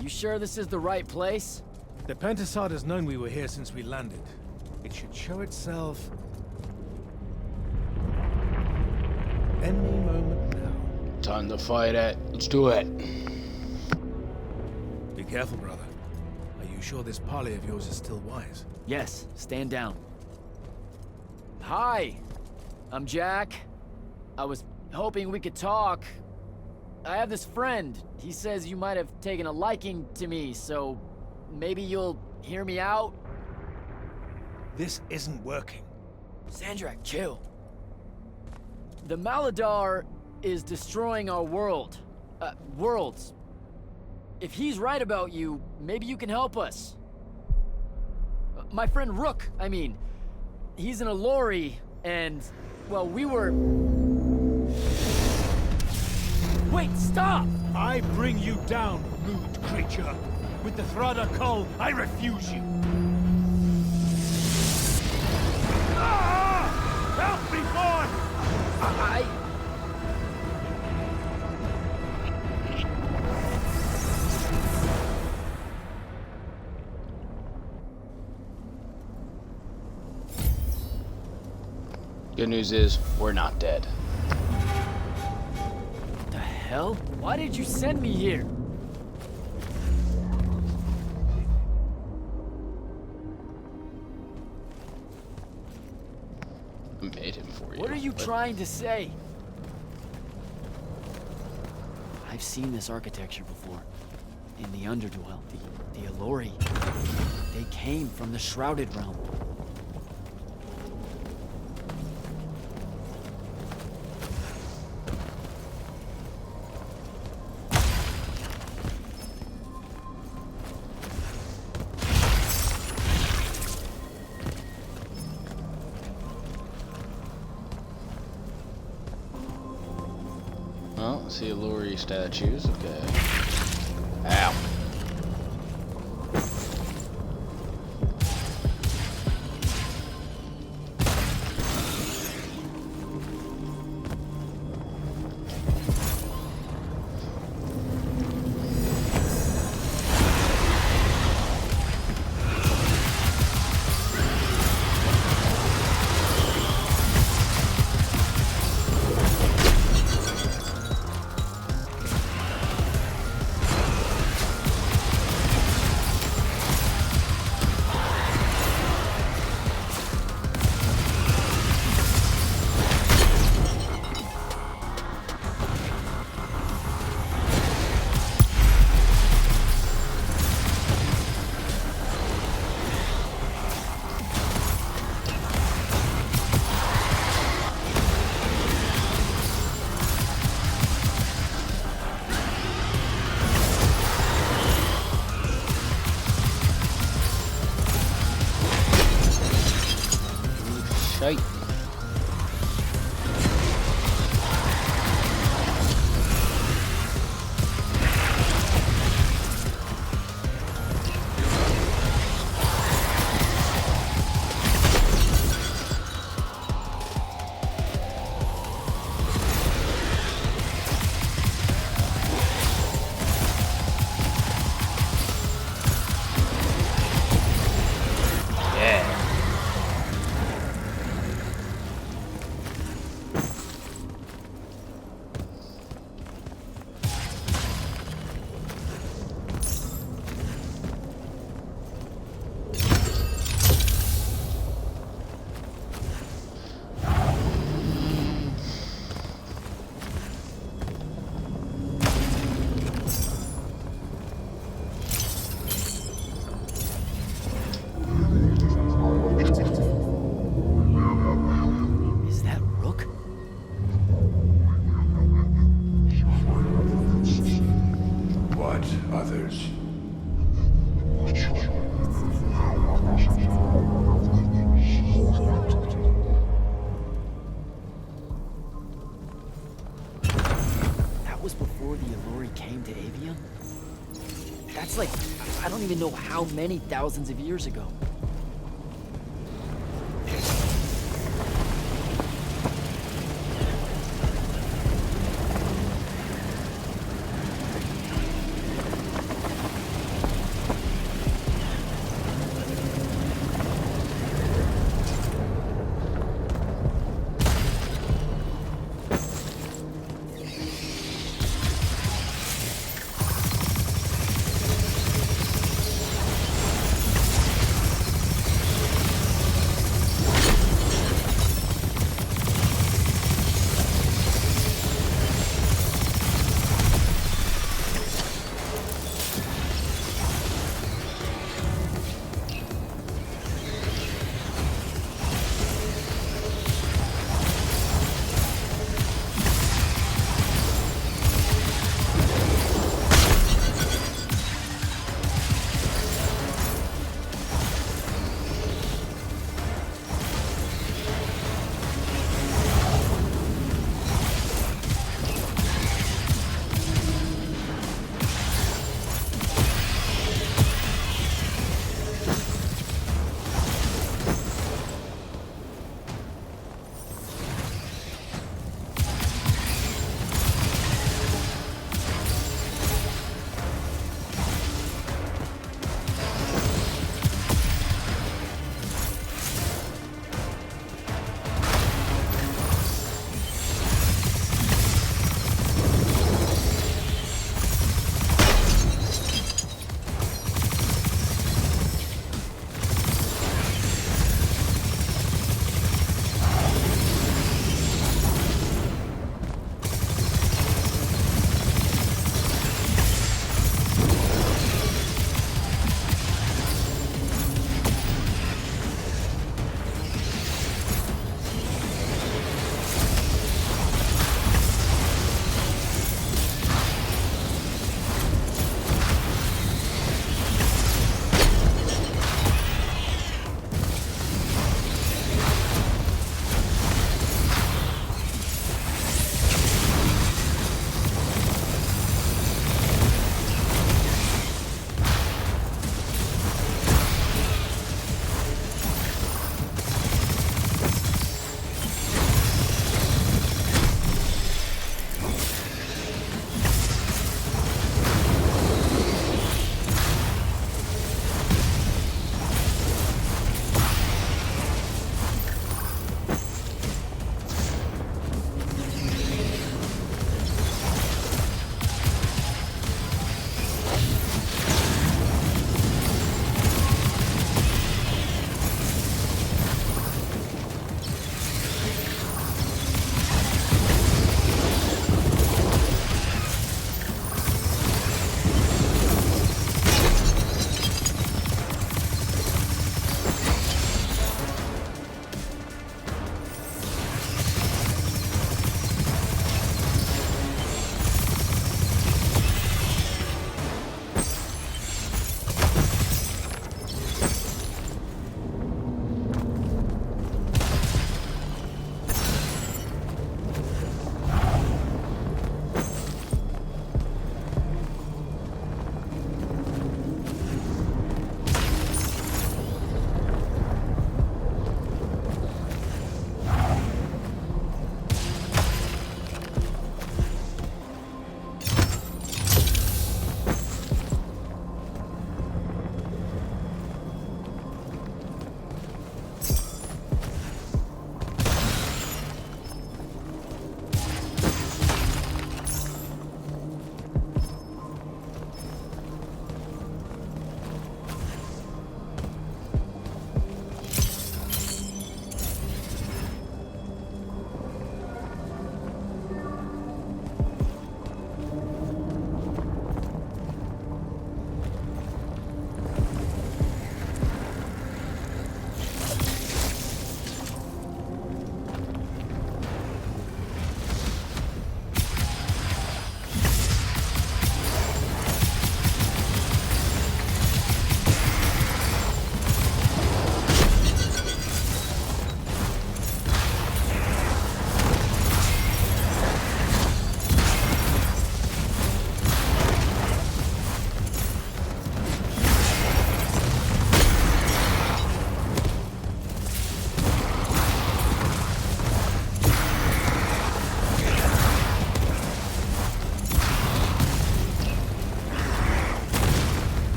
You sure this is the right place? The Pentasad has known we were here since we landed. It should show itself any moment now. Time to fight it. Let's do it. Be careful, brother. Are you sure this parley of yours is still wise? Yes, stand down. Hi, I'm Jack. I was hoping we could talk. I have this friend. He says you might have taken a liking to me, so maybe you'll hear me out? This isn't working. Sandrak, chill. The Maladar is destroying our world. Worlds. If he's right about you, maybe you can help us. My friend Rook, I mean. He's an Allori, and, well, we were... Wait, stop! I bring you down, rude creature. With the Thrada Cull, I refuse you. Ah! Help me, boy! Good news is, we're not dead. What the hell? Why did you send me here? made him for you. What are you trying to say? I've seen this architecture before. In the Underdwell, the Allori. They came from the Shrouded Realm. Well, see Allori statues. Okay. Ow. Shite. others. That was before the Allori came to Avium? That's like, I don't even know how many thousands of years ago.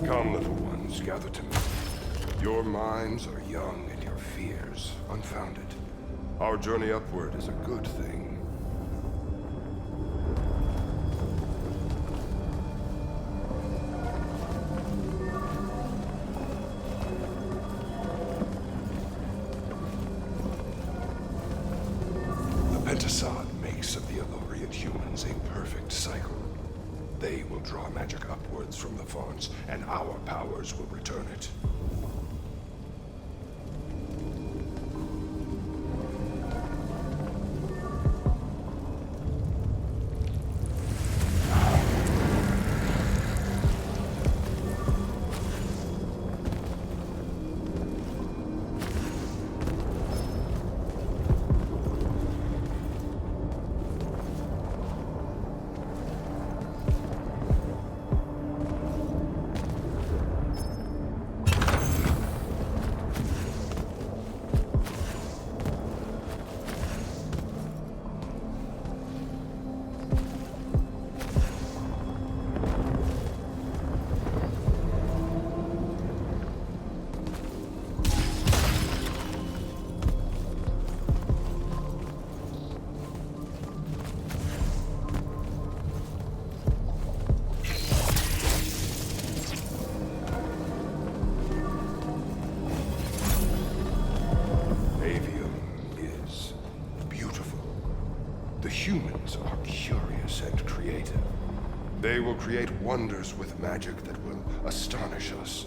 Come, little ones, gather to me. Your minds are young and your fears unfounded. Our journey upward is a good thing. The Pentasod makes of the Elorian humans a perfect cycle. They will draw magic upwards from the Fauns, and our powers will return it. Humans are curious and creative. They will create wonders with magic that will astonish us,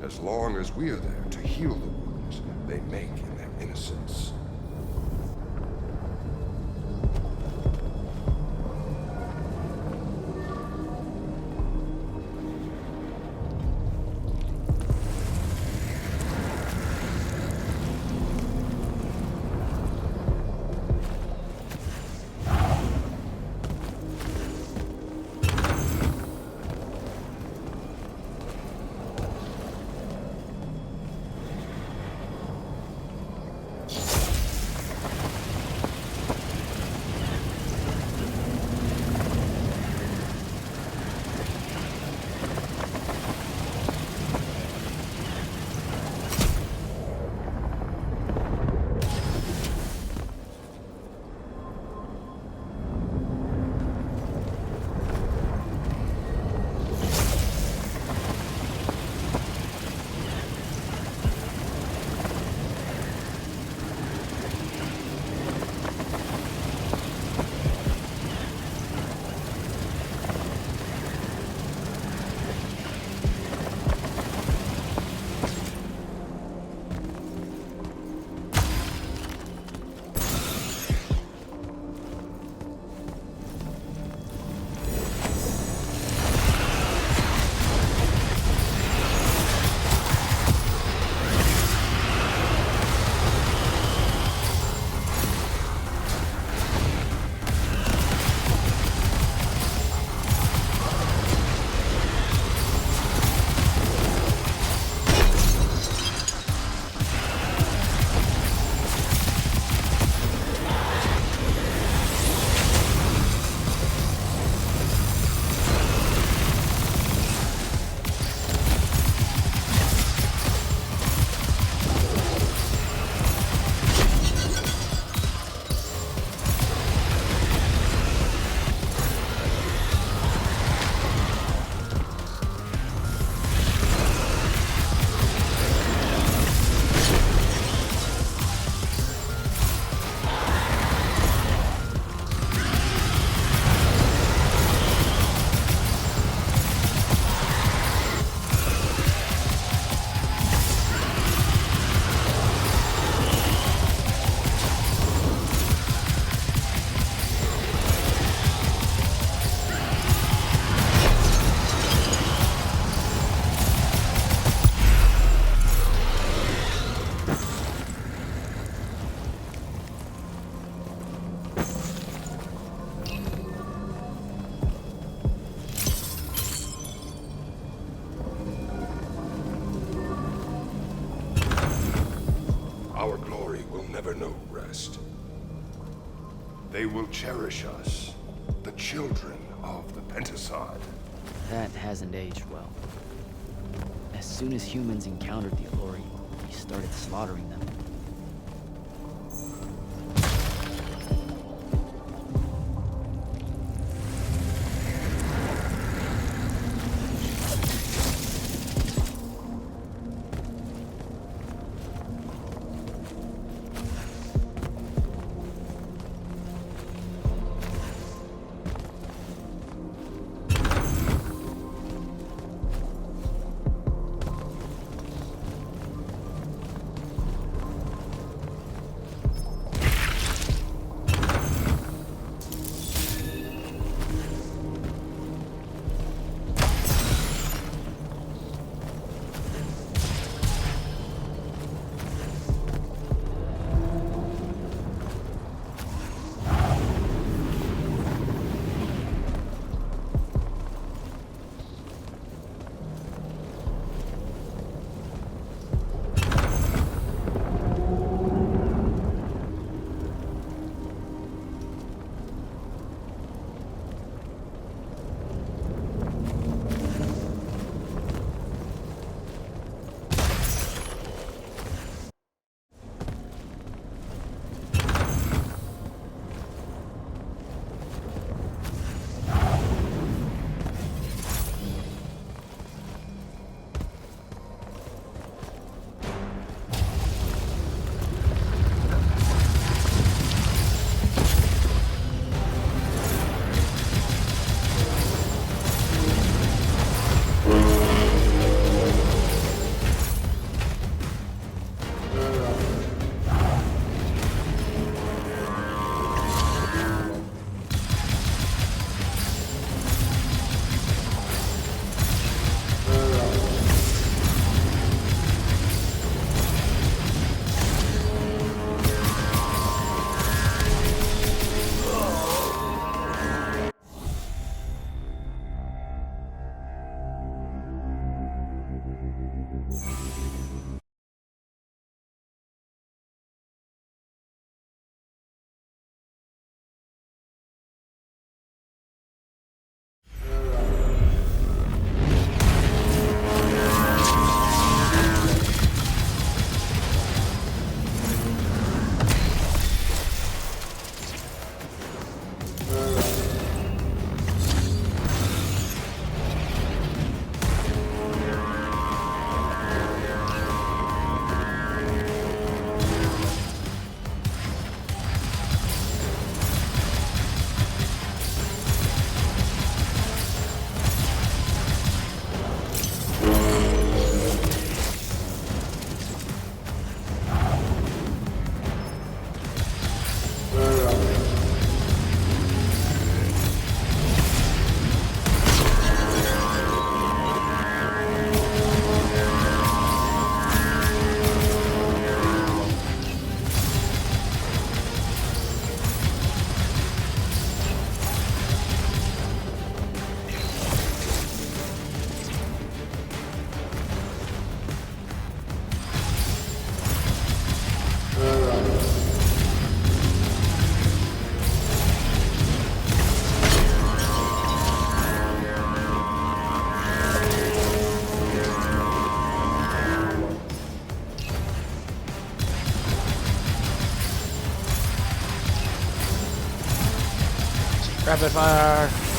as long as we are there to heal the wounds they make in their innocence. Our glory will never know rest. They will cherish us, the children of the Pentasod. That hasn't aged well. As soon as humans encountered the Alluri, we started slaughtering them. Rapid fire.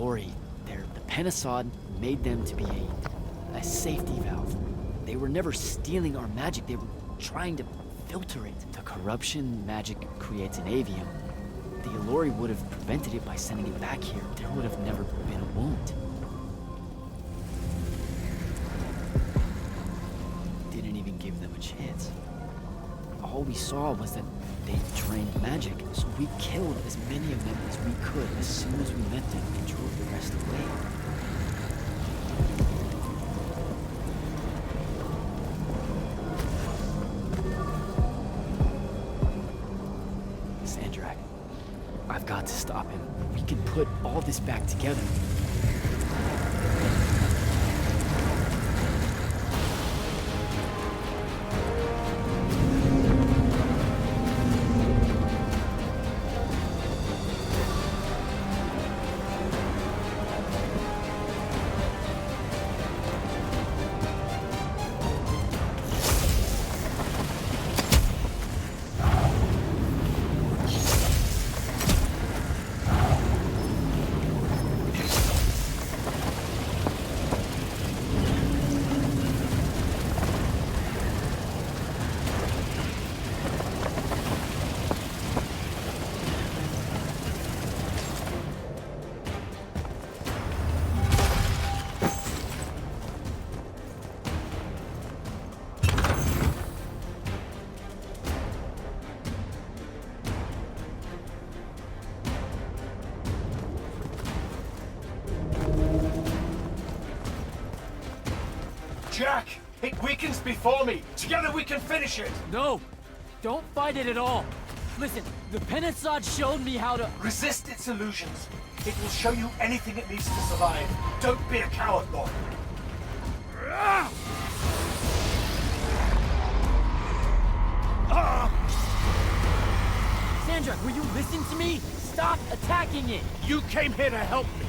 Allori, the Penasod made them to be a safety valve. They were never stealing our magic, they were trying to filter it. The corruption magic creates in Avium. The Allori would have prevented it by sending it back here. There would have never been a wound. Didn't even give them a chance. All we saw was that they trained magic, so we killed as many of them as we could as soon as we met them and drove the rest away. Sandrak, I've got to stop him. We can put all this back together. Jack! It weakens before me! Together we can finish it! No! Don't fight it at all! Listen, the Penasod showed me how to... Resist its illusions. It will show you anything it needs to survive. Don't be a coward, Lord. Sandrak, will you listen to me? Stop attacking it! You came here to help me.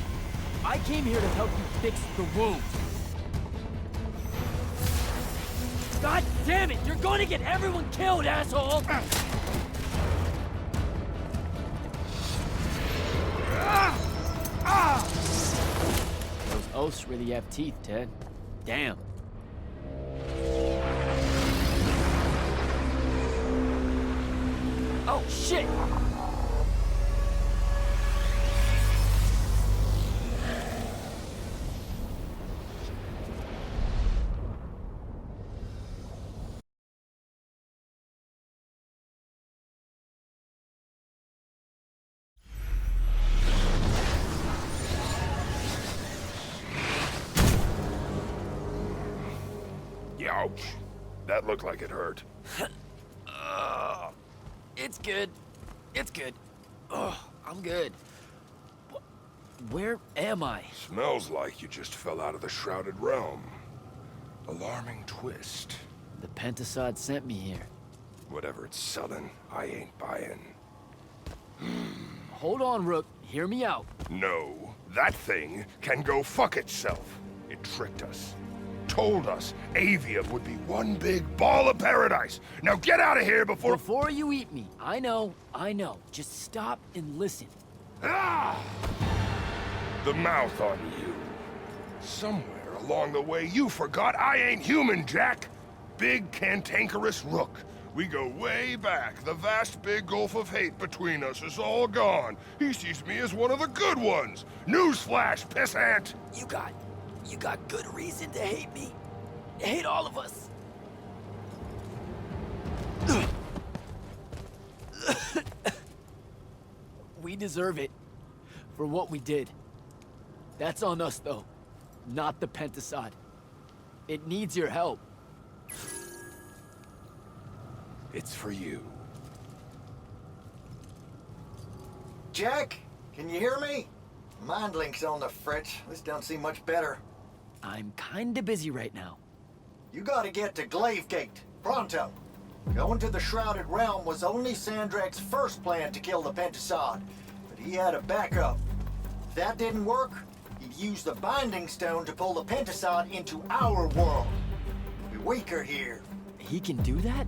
I came here to help you fix the wound. God damn it! You're going to get everyone killed, asshole! Those oaths really have teeth, Ted. Damn. Oh, shit! Ouch. That looked like it hurt. It's good. It's good. Oh, I'm good. Where am I? Smells like you just fell out of the Shrouded Realm. Alarming twist. The Pentasod sent me here. Whatever it's selling, I ain't buying. Hold on, Rook. Hear me out. No, that thing can go fuck itself. It tricked us. Told us Avium would be one big ball of paradise. Now get out of here before... Before you eat me. I know. Just stop and listen. Ah! The mouth on you. Somewhere along the way you forgot I ain't human, Jack. Big cantankerous Rook. We go way back. The vast big gulf of hate between us is all gone. He sees me as one of the good ones. Newsflash, pissant! You got good reason to hate me. Hate all of us. We deserve it for what we did. That's on us, though, not the Pentasod. It needs your help. It's for you. Jack, can you hear me? Mind link's on the fritz. This don't seem much better. I'm kinda busy right now. You gotta get to Glavegate, pronto. Going to the Shrouded Realm was only Sandrak's first plan to kill the Pentasod, but he had a backup. If that didn't work, he'd use the Binding Stone to pull the Pentasod into our world. We're weaker here. He can do that?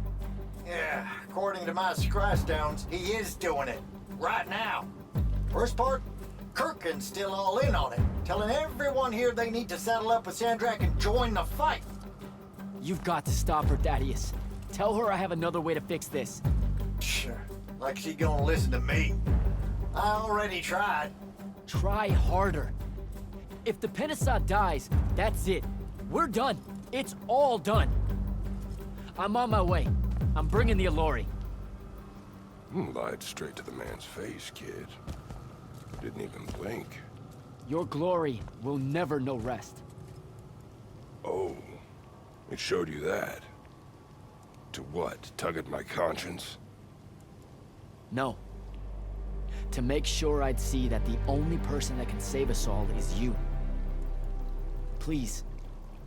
Yeah, according to my Scry Stones, he is doing it. Right now. First part, Kirkin's still all in on it, telling everyone here they need to saddle up with Sandrak and join the fight. You've got to stop her, Thaddeus. Tell her I have another way to fix this. Sure. Like she gonna listen to me. I already tried. Try harder. If the Pentasod dies, that's it. We're done. It's all done. I'm on my way. I'm bringing the Allori. Lied straight to the man's face, kid. Didn't even blink. Your glory will never know rest. Oh, it showed you that. To what? Tug at my conscience? No. To make sure I'd see that the only person that can save us all is you. Please,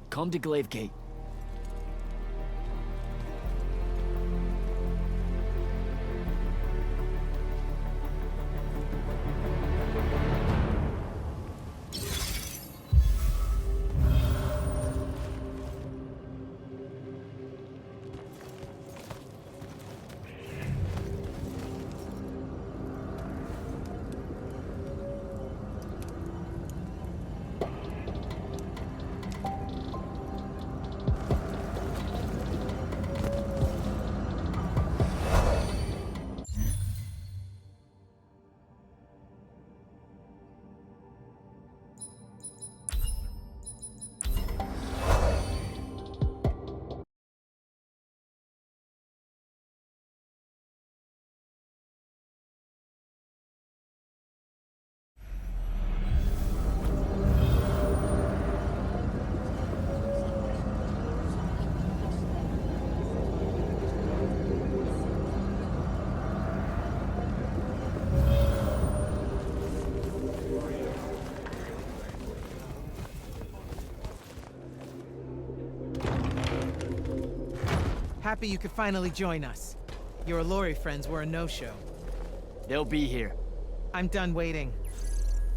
come to Glavegate. Happy you could finally join us. Your Allori friends were a no-show. They'll be here. I'm done waiting.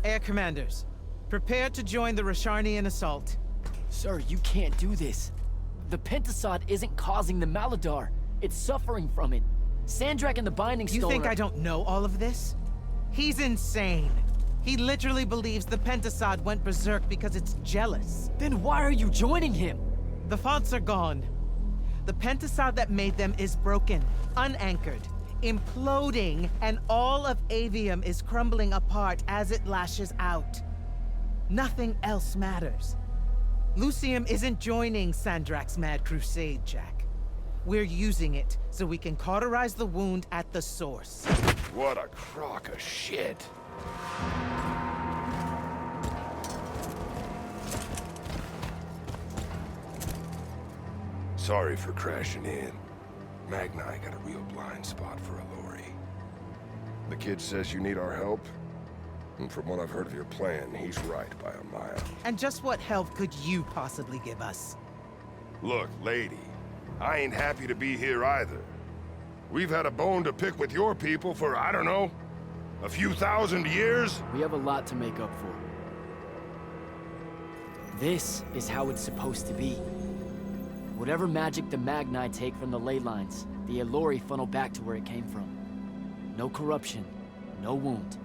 Air Commanders, prepare to join the Rasharnian assault. Sir, you can't do this. The Pentasod isn't causing the Maladar. It's suffering from it. Sandrak and the Binding Stone You think I don't know all of this? He's insane. He literally believes the Pentasod went berserk because it's jealous. Then why are you joining him? The fonts are gone. The Pentasod that made them is broken, unanchored, imploding, and all of Avium is crumbling apart as it lashes out. Nothing else matters. Lucium isn't joining Sandrak's mad crusade, Jack. We're using it so we can cauterize the wound at the source. What a crock of shit. Sorry for crashing in. Magni got a real blind spot for Allori. The kid says you need our help, and from what I've heard of your plan, he's right by a mile. And just what help could you possibly give us? Look, lady, I ain't happy to be here either. We've had a bone to pick with your people for, I don't know, a few thousand years? We have a lot to make up for. This is how it's supposed to be. Whatever magic the Magni take from the ley lines, the Allori funnel back to where it came from. No corruption, no wound.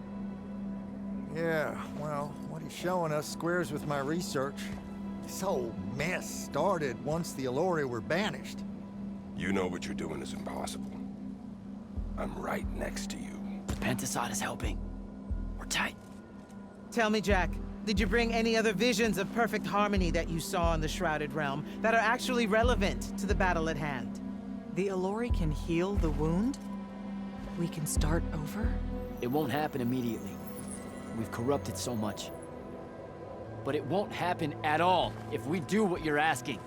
Yeah, well, what he's showing us squares with my research. This whole mess started once the Allori were banished. You know what you're doing is impossible. I'm right next to you. The Pentasod is helping. We're tight. Tell me, Jack, did you bring any other visions of perfect harmony that you saw in the Shrouded Realm that are actually relevant to the battle at hand? The Allori can heal the wound? We can start over? It won't happen immediately. We've corrupted so much. But it won't happen at all if we do what you're asking.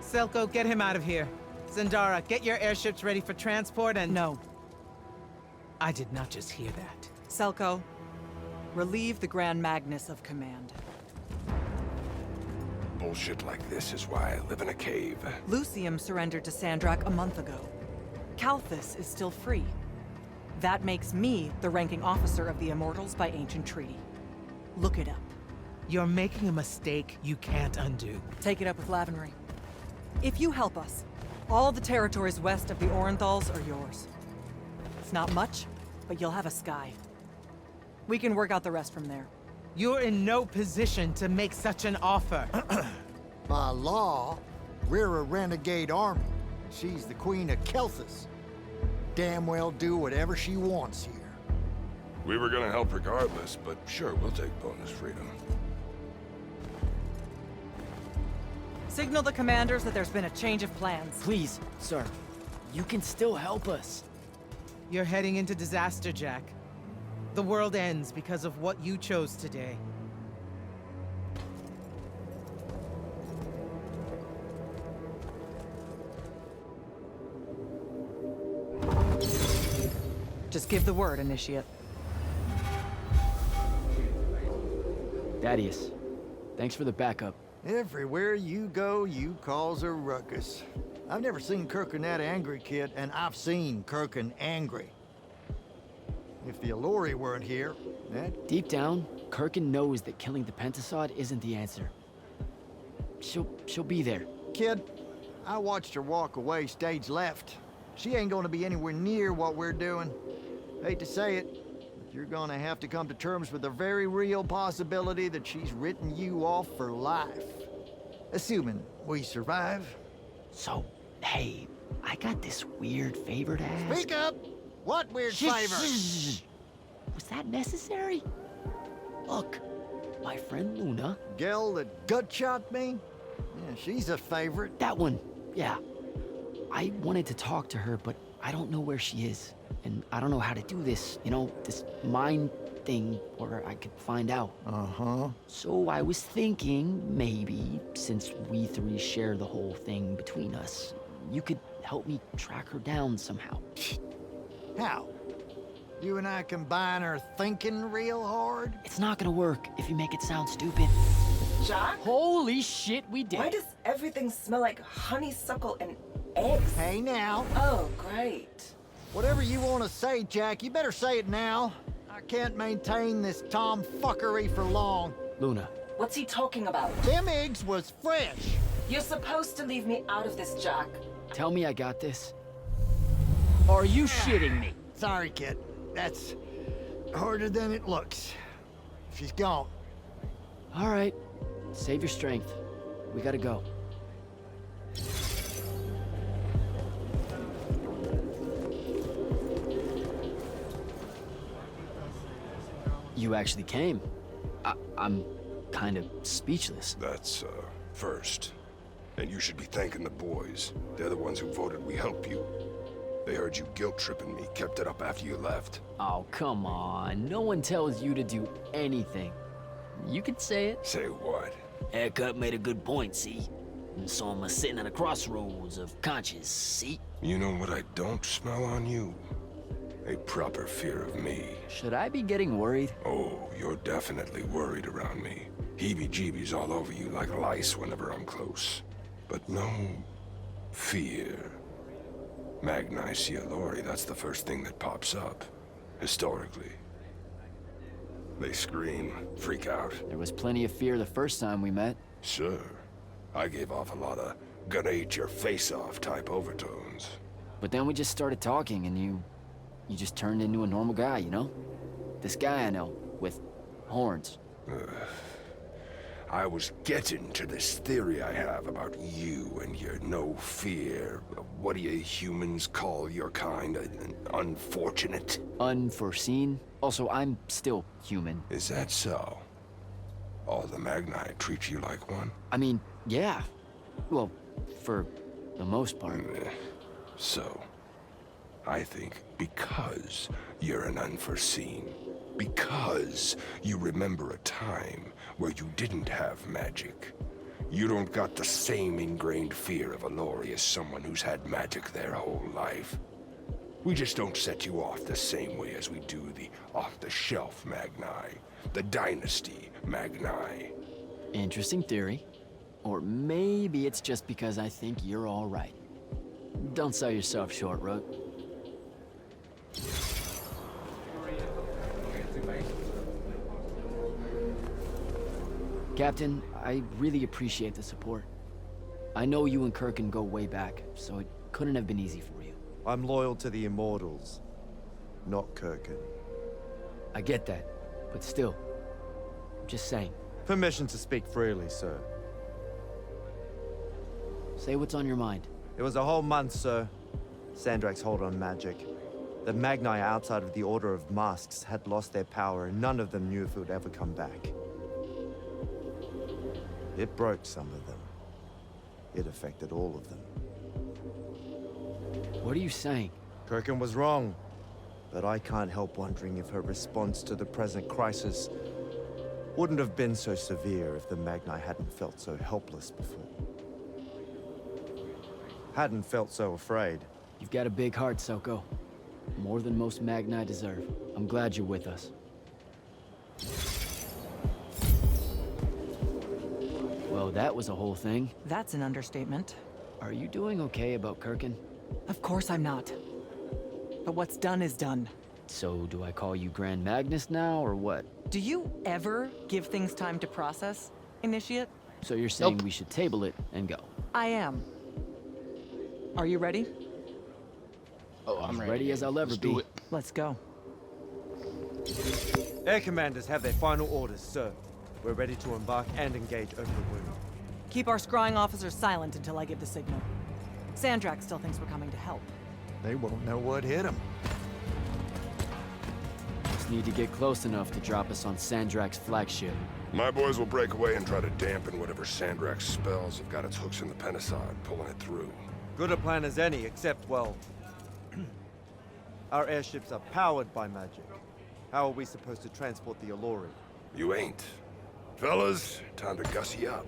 Selko, get him out of here. Zendara, get your airships ready for transport and— No. I did not just hear that. Selko, relieve the Grand Magnus of command. Bullshit like this is why I live in a cave. Lucium surrendered to Sandrak a month ago. Kalthus is still free. That makes me the ranking officer of the Immortals by ancient treaty. Look it up. You're making a mistake you can't undo. Take it up with Lavenry. If you help us, all the territories west of the Orenthals are yours. It's not much, but you'll have a sky. We can work out the rest from there. You're in no position to make such an offer. By law, we're a renegade army. She's the queen of Kelthus. Damn well do whatever she wants here. We were gonna help regardless, but sure, we'll take bonus freedom. Signal the commanders that there's been a change of plans. Please, sir. You can still help us. You're heading into disaster, Jack. The world ends because of what you chose today. Just give the word, Initiate. Thaddeus, thanks for the backup. Everywhere you go, you cause a ruckus. I've never seen Kirkin that angry, kid, and I've seen Kirkin angry. If the Alluri weren't here, that... Deep down, Kirkin knows that killing the Pentasod isn't the answer. She'll be there. Kid, I watched her walk away stage left. She ain't gonna be anywhere near what we're doing. Hate to say it, but you're gonna have to come to terms with the very real possibility that she's written you off for life. Assuming we survive. So, hey, I got this weird favor to ask. Speak up! What weird favor? Was that necessary? Look, my friend Luna... Gel that gut-shot me? Yeah, she's a favorite. That one, yeah. I wanted to talk to her, but I don't know where she is. And I don't know how to do this, you know, this mind thing where I could find out. Uh-huh. So I was thinking, maybe, since we three share the whole thing between us, you could help me track her down somehow. How? You and I combine our thinking real hard? It's not gonna work if you make it sound stupid. Jack? Holy shit, we did. Why does everything smell like honeysuckle and eggs? Hey now. Oh, great. Whatever you want to say, Jack, you better say it now. I can't maintain this tomfuckery for long. Luna. What's he talking about? Them eggs was fresh. You're supposed to leave me out of this, Jack. Tell me I got this. Are you shitting me? Sorry, kid. That's harder than it looks. She's gone. All right. Save your strength. We gotta go. You actually came. I'm kind of speechless. That's, first. And you should be thanking the boys. They're the ones who voted we help you. They heard you guilt-tripping me, kept it up after you left. Oh, come on. No one tells you to do anything. You could say it. Say what? Haircut made a good point, see? And so I'm sitting at a crossroads of conscience, see? You know what I don't smell on you? A proper fear of me. Should I be getting worried? Oh, you're definitely worried around me. Heebie-jeebies all over you like lice whenever I'm close. But no fear. Magni see Alluri, that's the first thing that pops up. Historically. They scream, freak out. There was plenty of fear the first time we met. Sure. I gave off a lot of gonna eat your face off type overtones. But then we just started talking and you just turned into a normal guy, you know? This guy I know, with horns. I was getting to this theory I have about you and your no fear. What do you humans call your kind? Unfortunate? Unforeseen? Also, I'm still human. Is that so? All the Magni treat you like one? I mean, yeah. Well, for the most part. So, I think because you're an unforeseen, because you remember a time where you didn't have magic, you don't got the same ingrained fear of Alluri as someone who's had magic their whole life. We just don't set you off the same way as we do the off-the-shelf Magni, the Dynasty Magni. Interesting theory. Or maybe it's just because I think you're all right. Don't sell yourself short, Rook. Captain, I really appreciate the support. I know you and Kirkin go way back, so it couldn't have been easy for you. I'm loyal to the Immortals, not Kirkin. I get that. But still, I'm just saying. Permission to speak freely, sir. Say what's on your mind. It was a whole month, sir. Sandrak's hold on magic. The Magni outside of the Order of Masks had lost their power, and none of them knew if it would ever come back. It broke some of them. It affected all of them. What are you saying? Kirkin was wrong, but I can't help wondering if her response to the present crisis wouldn't have been so severe if the Magni hadn't felt so helpless before. Hadn't felt so afraid. You've got a big heart, Soko. More than most Magni deserve. I'm glad you're with us. Well, that was a whole thing. That's an understatement. Are you doing okay about Kirkin? Of course I'm not. But what's done is done. So, do I call you Grand Magnus now, or what? Do you ever give things time to process, Initiate? So you're saying we should table it and go? I am. Are you ready? Oh, I'm ready as I'll ever be. Let's go. Air commanders have their final orders, sir. We're ready to embark and engage over the wound. Keep our scrying officers silent until I give the signal. Sandrak still thinks we're coming to help. They won't know what hit them. Just need to get close enough to drop us on Sandrak's flagship. My boys will break away and try to dampen whatever Sandrak's spells have got its hooks in the Pentasod, pulling it through. Good a plan as any, except, well... our airships are powered by magic. How are we supposed to transport the Alluri? You ain't. Fellas, time to gussy up.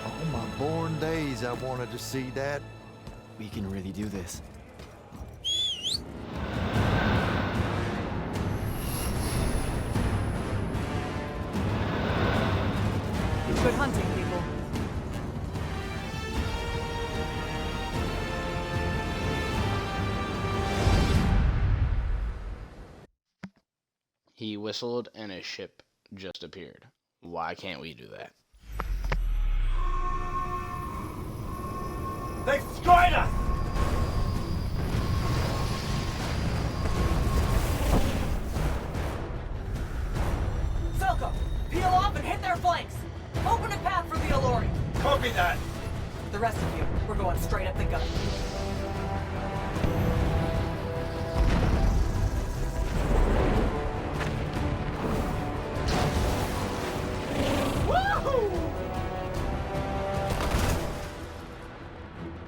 All my born days I wanted to see that. We can really do this. Good hunting, people. He whistled and his ship just appeared. Why can't we do that? They've destroyed us! Selko, peel off and hit their flanks. Open a path for the Alluri. Copy that! The rest of you, we're going straight up the gut. Woohoo!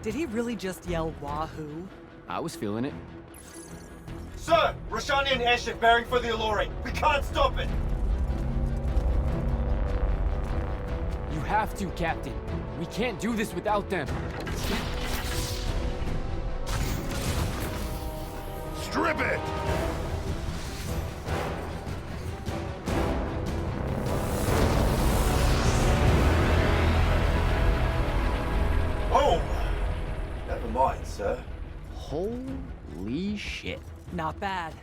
Did he really just yell wahoo? I was feeling it. Sir! Roshanian airship bearing for the Alluri! We can't stop it! You have to, Captain. We can't do this without them. Strip it! Oh! Never mind, sir. Holy shit. Not bad.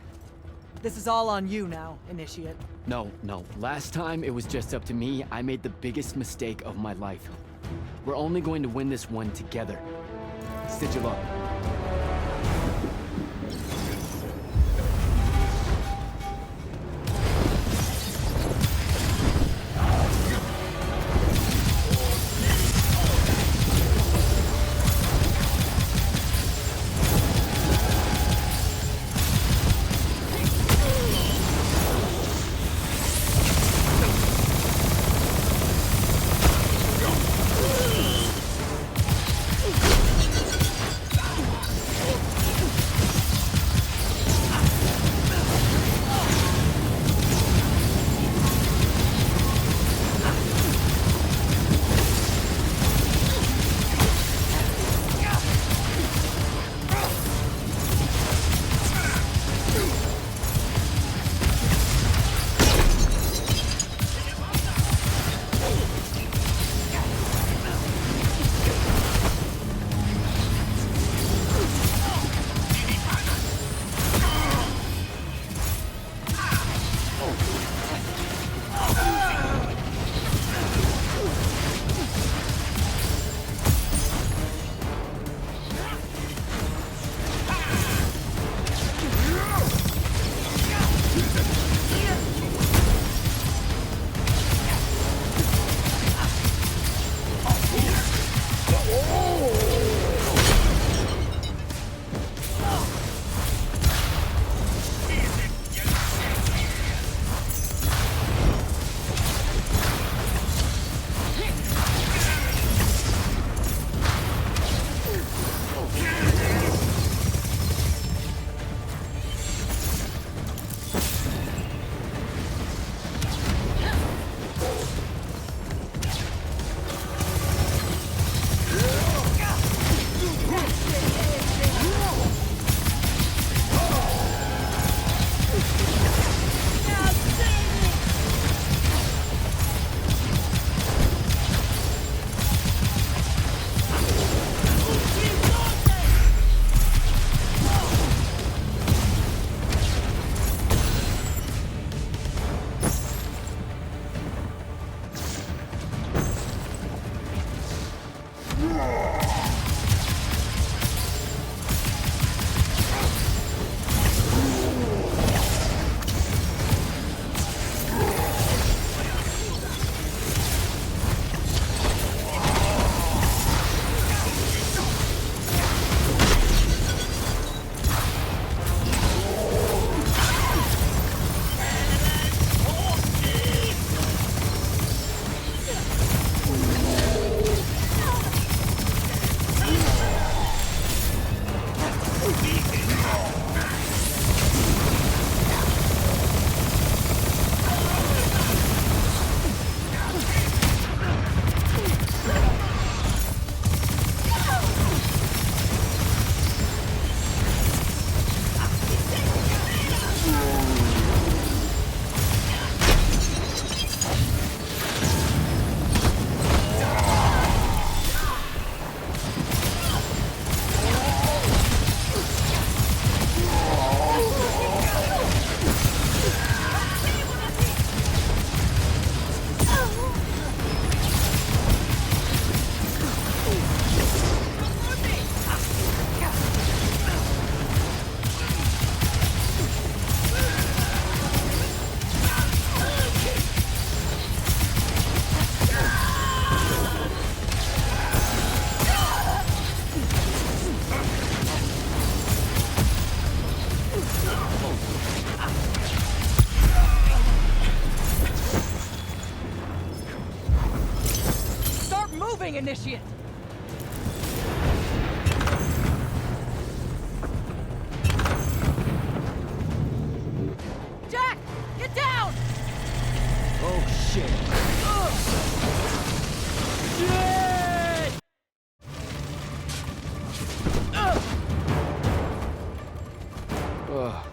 This is all on you now, Initiate. No. Last time it was just up to me. I made the biggest mistake of my life. We're only going to win this one together. Sigil up. doing, Initiate? Jack! Get down! Oh, shit. Shit! Ugh.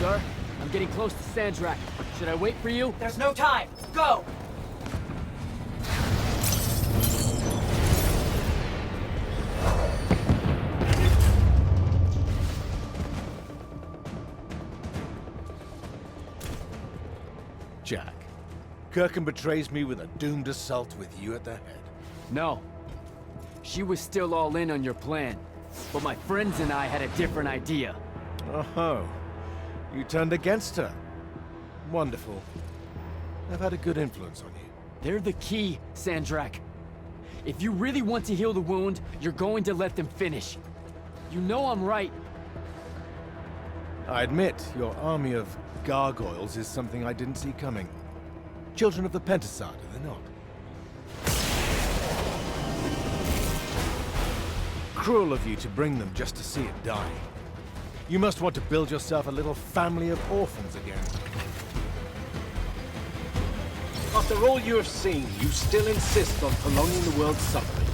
Sir, I'm getting close to Sandrak. Should I wait for you? There's no time. Go! Jack, Kirkin betrays me with a doomed assault with you at the head. No. She was still all in on your plan. But my friends and I had a different idea. Oh, you turned against her. Wonderful. I've had a good influence on you. They're the key, Sandrak. If you really want to heal the wound, you're going to let them finish. You know I'm right. I admit, your army of gargoyles is something I didn't see coming. Children of the Pentasad, are they not? Cruel of you to bring them just to see it die. You must want to build yourself a little family of orphans again. After all you have seen, you still insist on prolonging the world's suffering.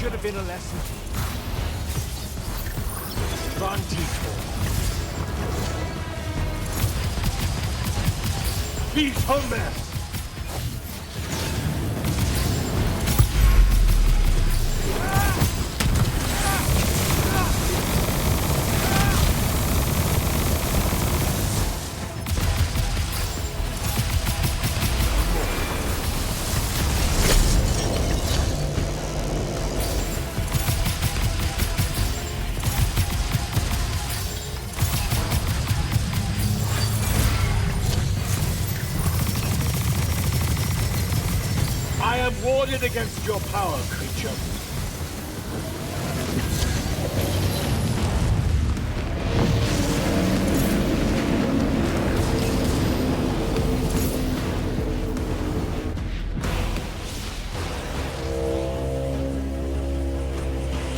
Should have been a lesson. Peace, homeland! I am warded against your power, creature.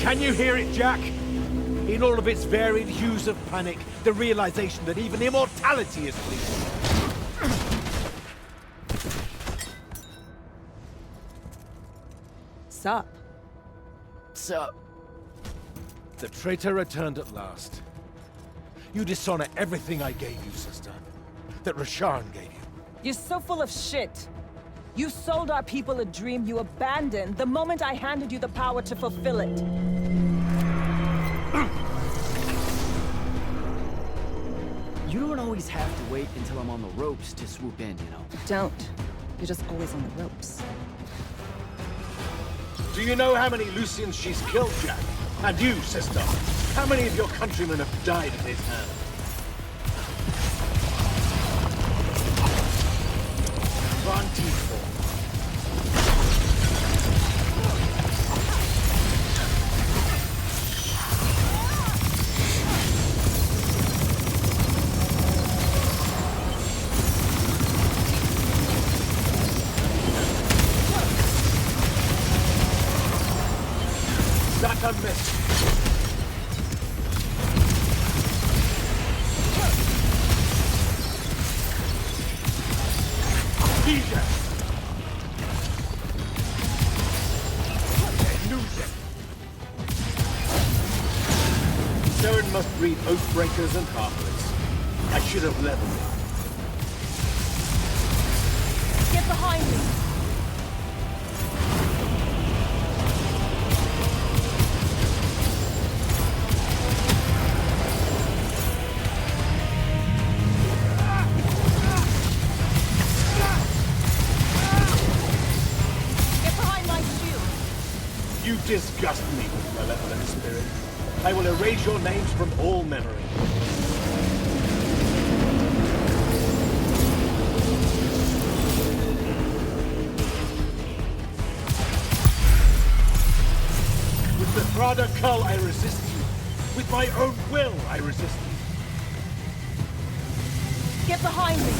Can you hear it, Jack? In all of its varied hues of panic, the realization that even immortality is fleeting. Sup? Sup? The traitor returned at last. You dishonor everything I gave you, sister. That Rasharn gave you. You're so full of shit. You sold our people a dream you abandoned the moment I handed you the power to fulfill it. You don't always have to wait until I'm on the ropes to swoop in, you know? Don't. You're just always on the ropes. Do you know how many Lucians she's killed, Jack? And you, sister, how many of your countrymen have died at his hand? Not a miss. Saren must breed Oathbreakers and Halflings. I should have leveled it. Get behind me! You disgust me with malevolent spirit. I will erase your names from all memory. With the Thrada Cull, I resist you. With my own will, I resist you. behind me!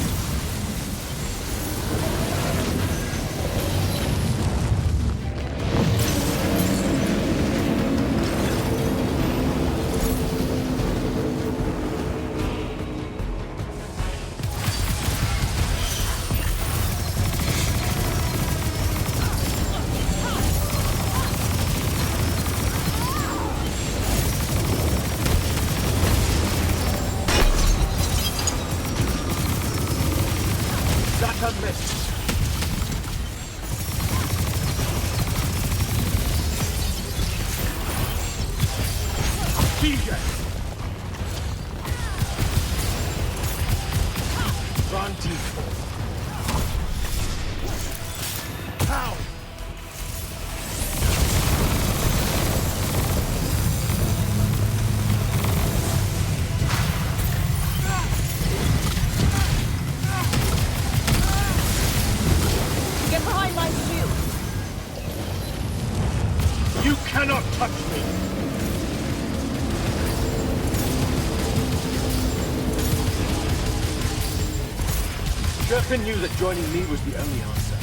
Durfin knew that joining me was the only answer.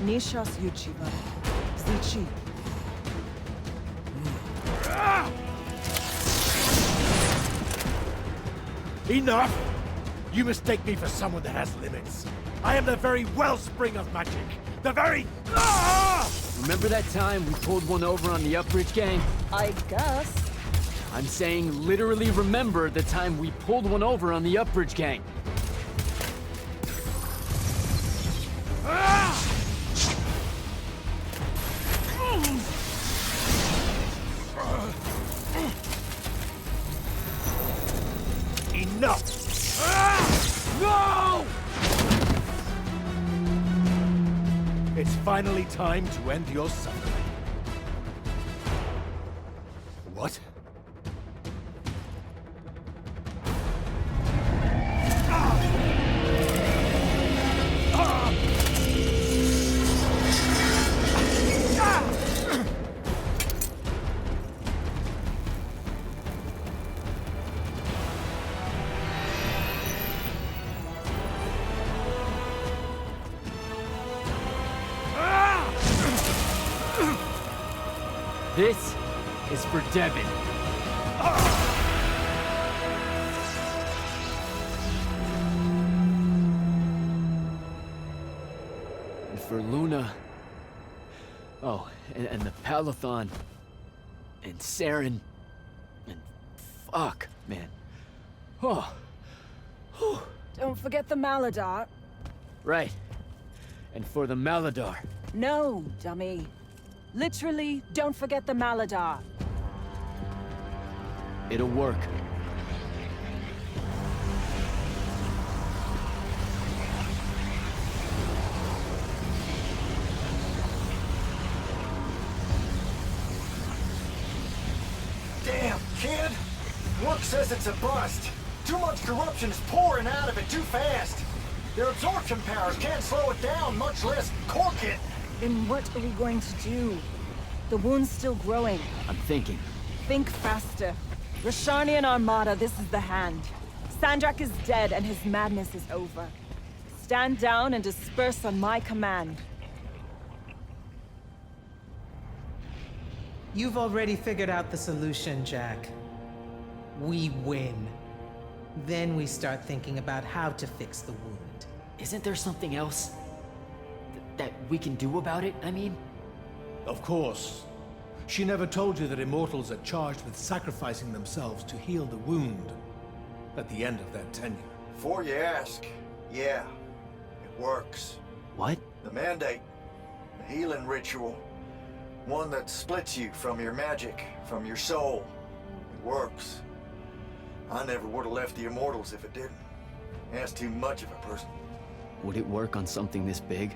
Nishas Yuchiba. Zichi. Enough! You mistake me for someone that has limits. I am the very wellspring of magic. The very... Remember that time we pulled one over on the Upbridge gang? I guess. I'm saying literally remember the time we pulled one over on the Upbridge gang. Enough! No! It's finally time to end your suffering. What? This is for Devin. And for Luna. Oh, and the Palathon. And Saren. And fuck, man. Oh. Whew. Don't forget the Maladar. Right. And for the Maladar. No, dummy. Literally, don't forget the Maladar. It'll work. Damn, kid! Work says it's a bust. Too much corruption is pouring out of it too fast. Their absorption powers can't slow it down, much less cork it. Then what are we going to do? The wound's still growing. I'm thinking. Think faster. Rashanian Armada, this is the hand. Sandrak is dead and his madness is over. Stand down and disperse on my command. You've already figured out the solution, Jack. We win. Then we start thinking about how to fix the wound. Isn't there something else that we can do about it, I mean? Of course. She never told you that immortals are charged with sacrificing themselves to heal the wound at the end of their tenure. Before you ask, yeah, it works. What? The mandate. The healing ritual. One that splits you from your magic, from your soul. It works. I never would have left the immortals if it didn't. That's too much of a person. Would it work on something this big?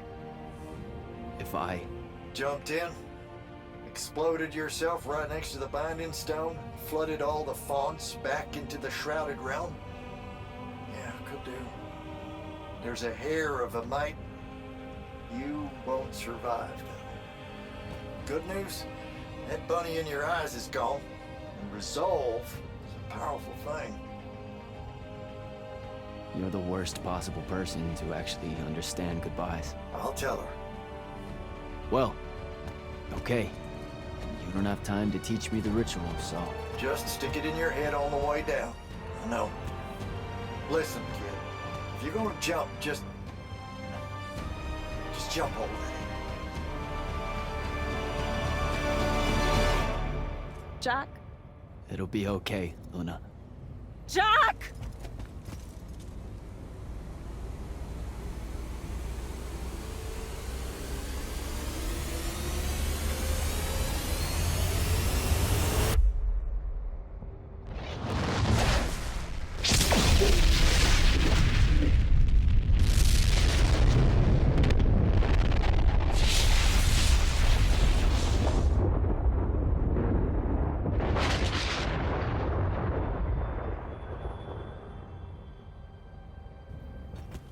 If I... Jumped in, exploded yourself right next to the binding stone, flooded all the fonts back into the shrouded realm? Yeah, could do. There's a hair of a mite. You won't survive, though. Good news, that bunny in your eyes is gone. And resolve is powerful thing. You're the worst possible person to actually understand goodbyes. I'll tell her. Well, okay. You don't have time to teach me the ritual, so... Just stick it in your head on the way down. No. Listen, kid. If you're gonna jump, just jump already. Jack? It'll be okay, Luna. Jack!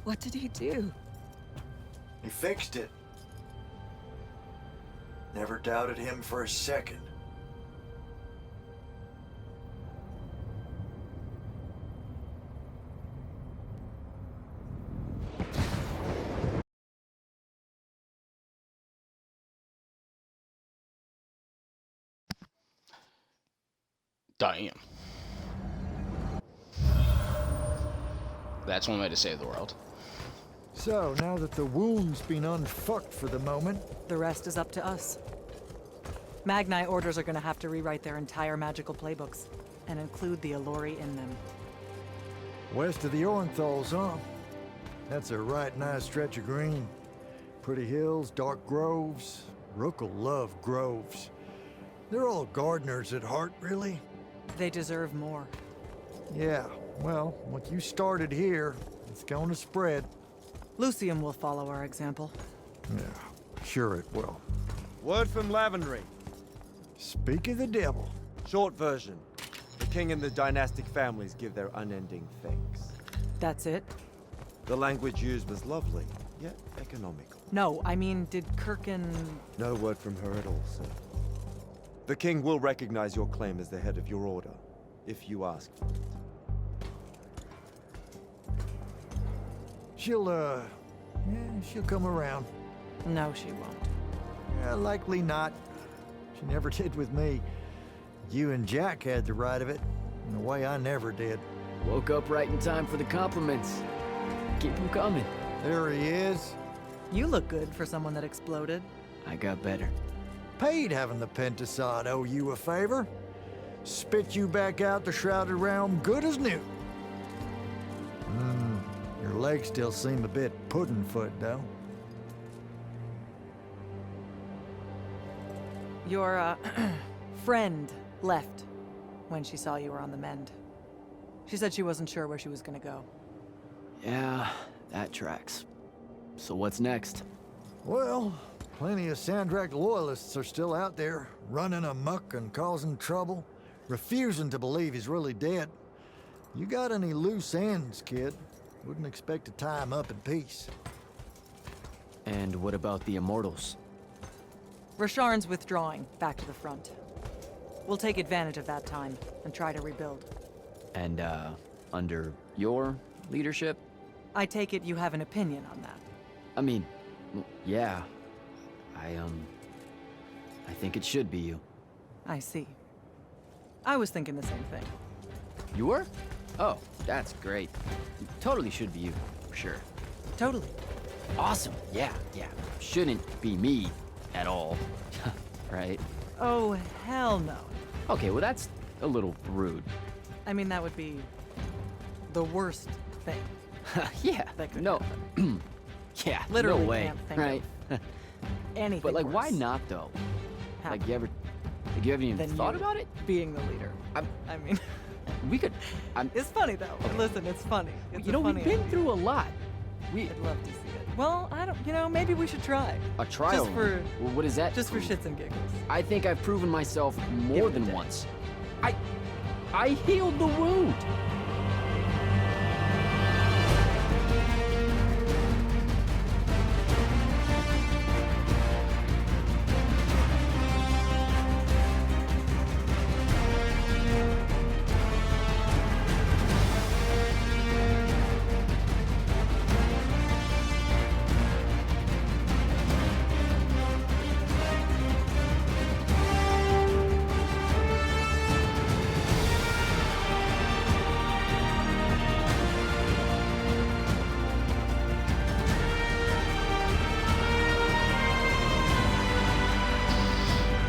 What did he do? He fixed it. Never doubted him for a second. Damn. That's one way to save the world. So, now that the wound's been unfucked for the moment... The rest is up to us. Magni orders are gonna have to rewrite their entire magical playbooks, and include the Alluri in them. West of the Orenthals, huh? That's a right nice stretch of green. Pretty hills, dark groves. Rook'll love groves. They're all gardeners at heart, really. They deserve more. Yeah, well, what you started here, it's going to spread. Lucium will follow our example. Yeah, sure it will. Word from Lavenry. Speak of the devil. Short version. The king and the dynastic families give their unending thanks. That's it? The language used was lovely, yet economical. No, I mean, did Kirkin... No word from her at all, sir. The king will recognize your claim as the head of your order, if you ask for it. She'll come around. No, she won't. Yeah, likely not. She never did with me. You and Jack had the right of it, in a way I never did. Woke up right in time for the compliments. Keep them coming. There he is. You look good for someone that exploded. I got better. Paid having the Pentasod owe you a favor. Spit you back out the Shrouded Realm good as new. Your legs still seem a bit pudding-foot, though. Your, friend left when she saw you were on the mend. She said she wasn't sure where she was gonna go. Yeah, that tracks. So what's next? Well, plenty of Sandrak loyalists are still out there, running amok and causing trouble, refusing to believe he's really dead. You got any loose ends, kid? Wouldn't expect to tie him up in peace. And what about the Immortals? Rasharn's withdrawing back to the front. We'll take advantage of that time and try to rebuild. And, under your leadership? I take it you have an opinion on that. I mean, yeah. I think it should be you. I see. I was thinking the same thing. You were? Oh, that's great. Totally should be you, for sure. Totally. Awesome, yeah. Shouldn't be me at all, right? Oh, hell no. Okay, well that's a little rude. I mean, that would be the worst thing. Yeah, that could no. Yeah, literally no way, can't think right? of anything But like, worse. why not though? Happen. Like, you haven't even Than thought you about it? Being the leader. I mean, We could. it's funny though. Okay. Listen, it's funny. It's You know, we've been through a lot. I'd love to see it. Well, I don't. You know, maybe we should try. A trial. Just for. Well, what is that? Just for shits and giggles. I think I've proven myself more Give it a than day. once. I healed the wound.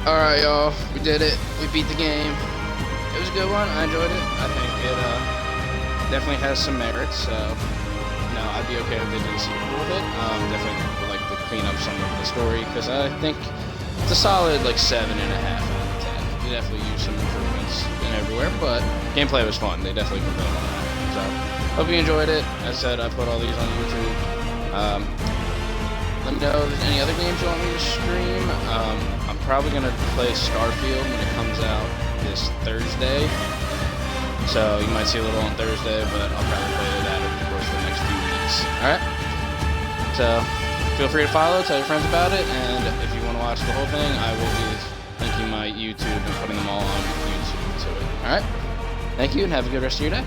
Alright, y'all. We did it. We beat the game. It was a good one. I enjoyed it. I think it definitely has some merits. So, no, I'd be okay if they did a sequel with it. Definitely would like to clean up some of the story because I think it's a solid like 7.5 out of 10. They definitely use some improvements in everywhere, but gameplay was fun. They definitely put that on that. So, hope you enjoyed it. As I said, I put all these on YouTube. Let me know if there's any other games you want me to stream. I'm probably going to play Starfield when it comes out this Thursday. So you might see a little on Thursday, but I'll probably play that over the course of the next few weeks. Alright? So feel free to follow, tell your friends about it, and if you want to watch the whole thing, I will be linking my YouTube and putting them all on YouTube to it. Alright? Thank you, and have a good rest of your day.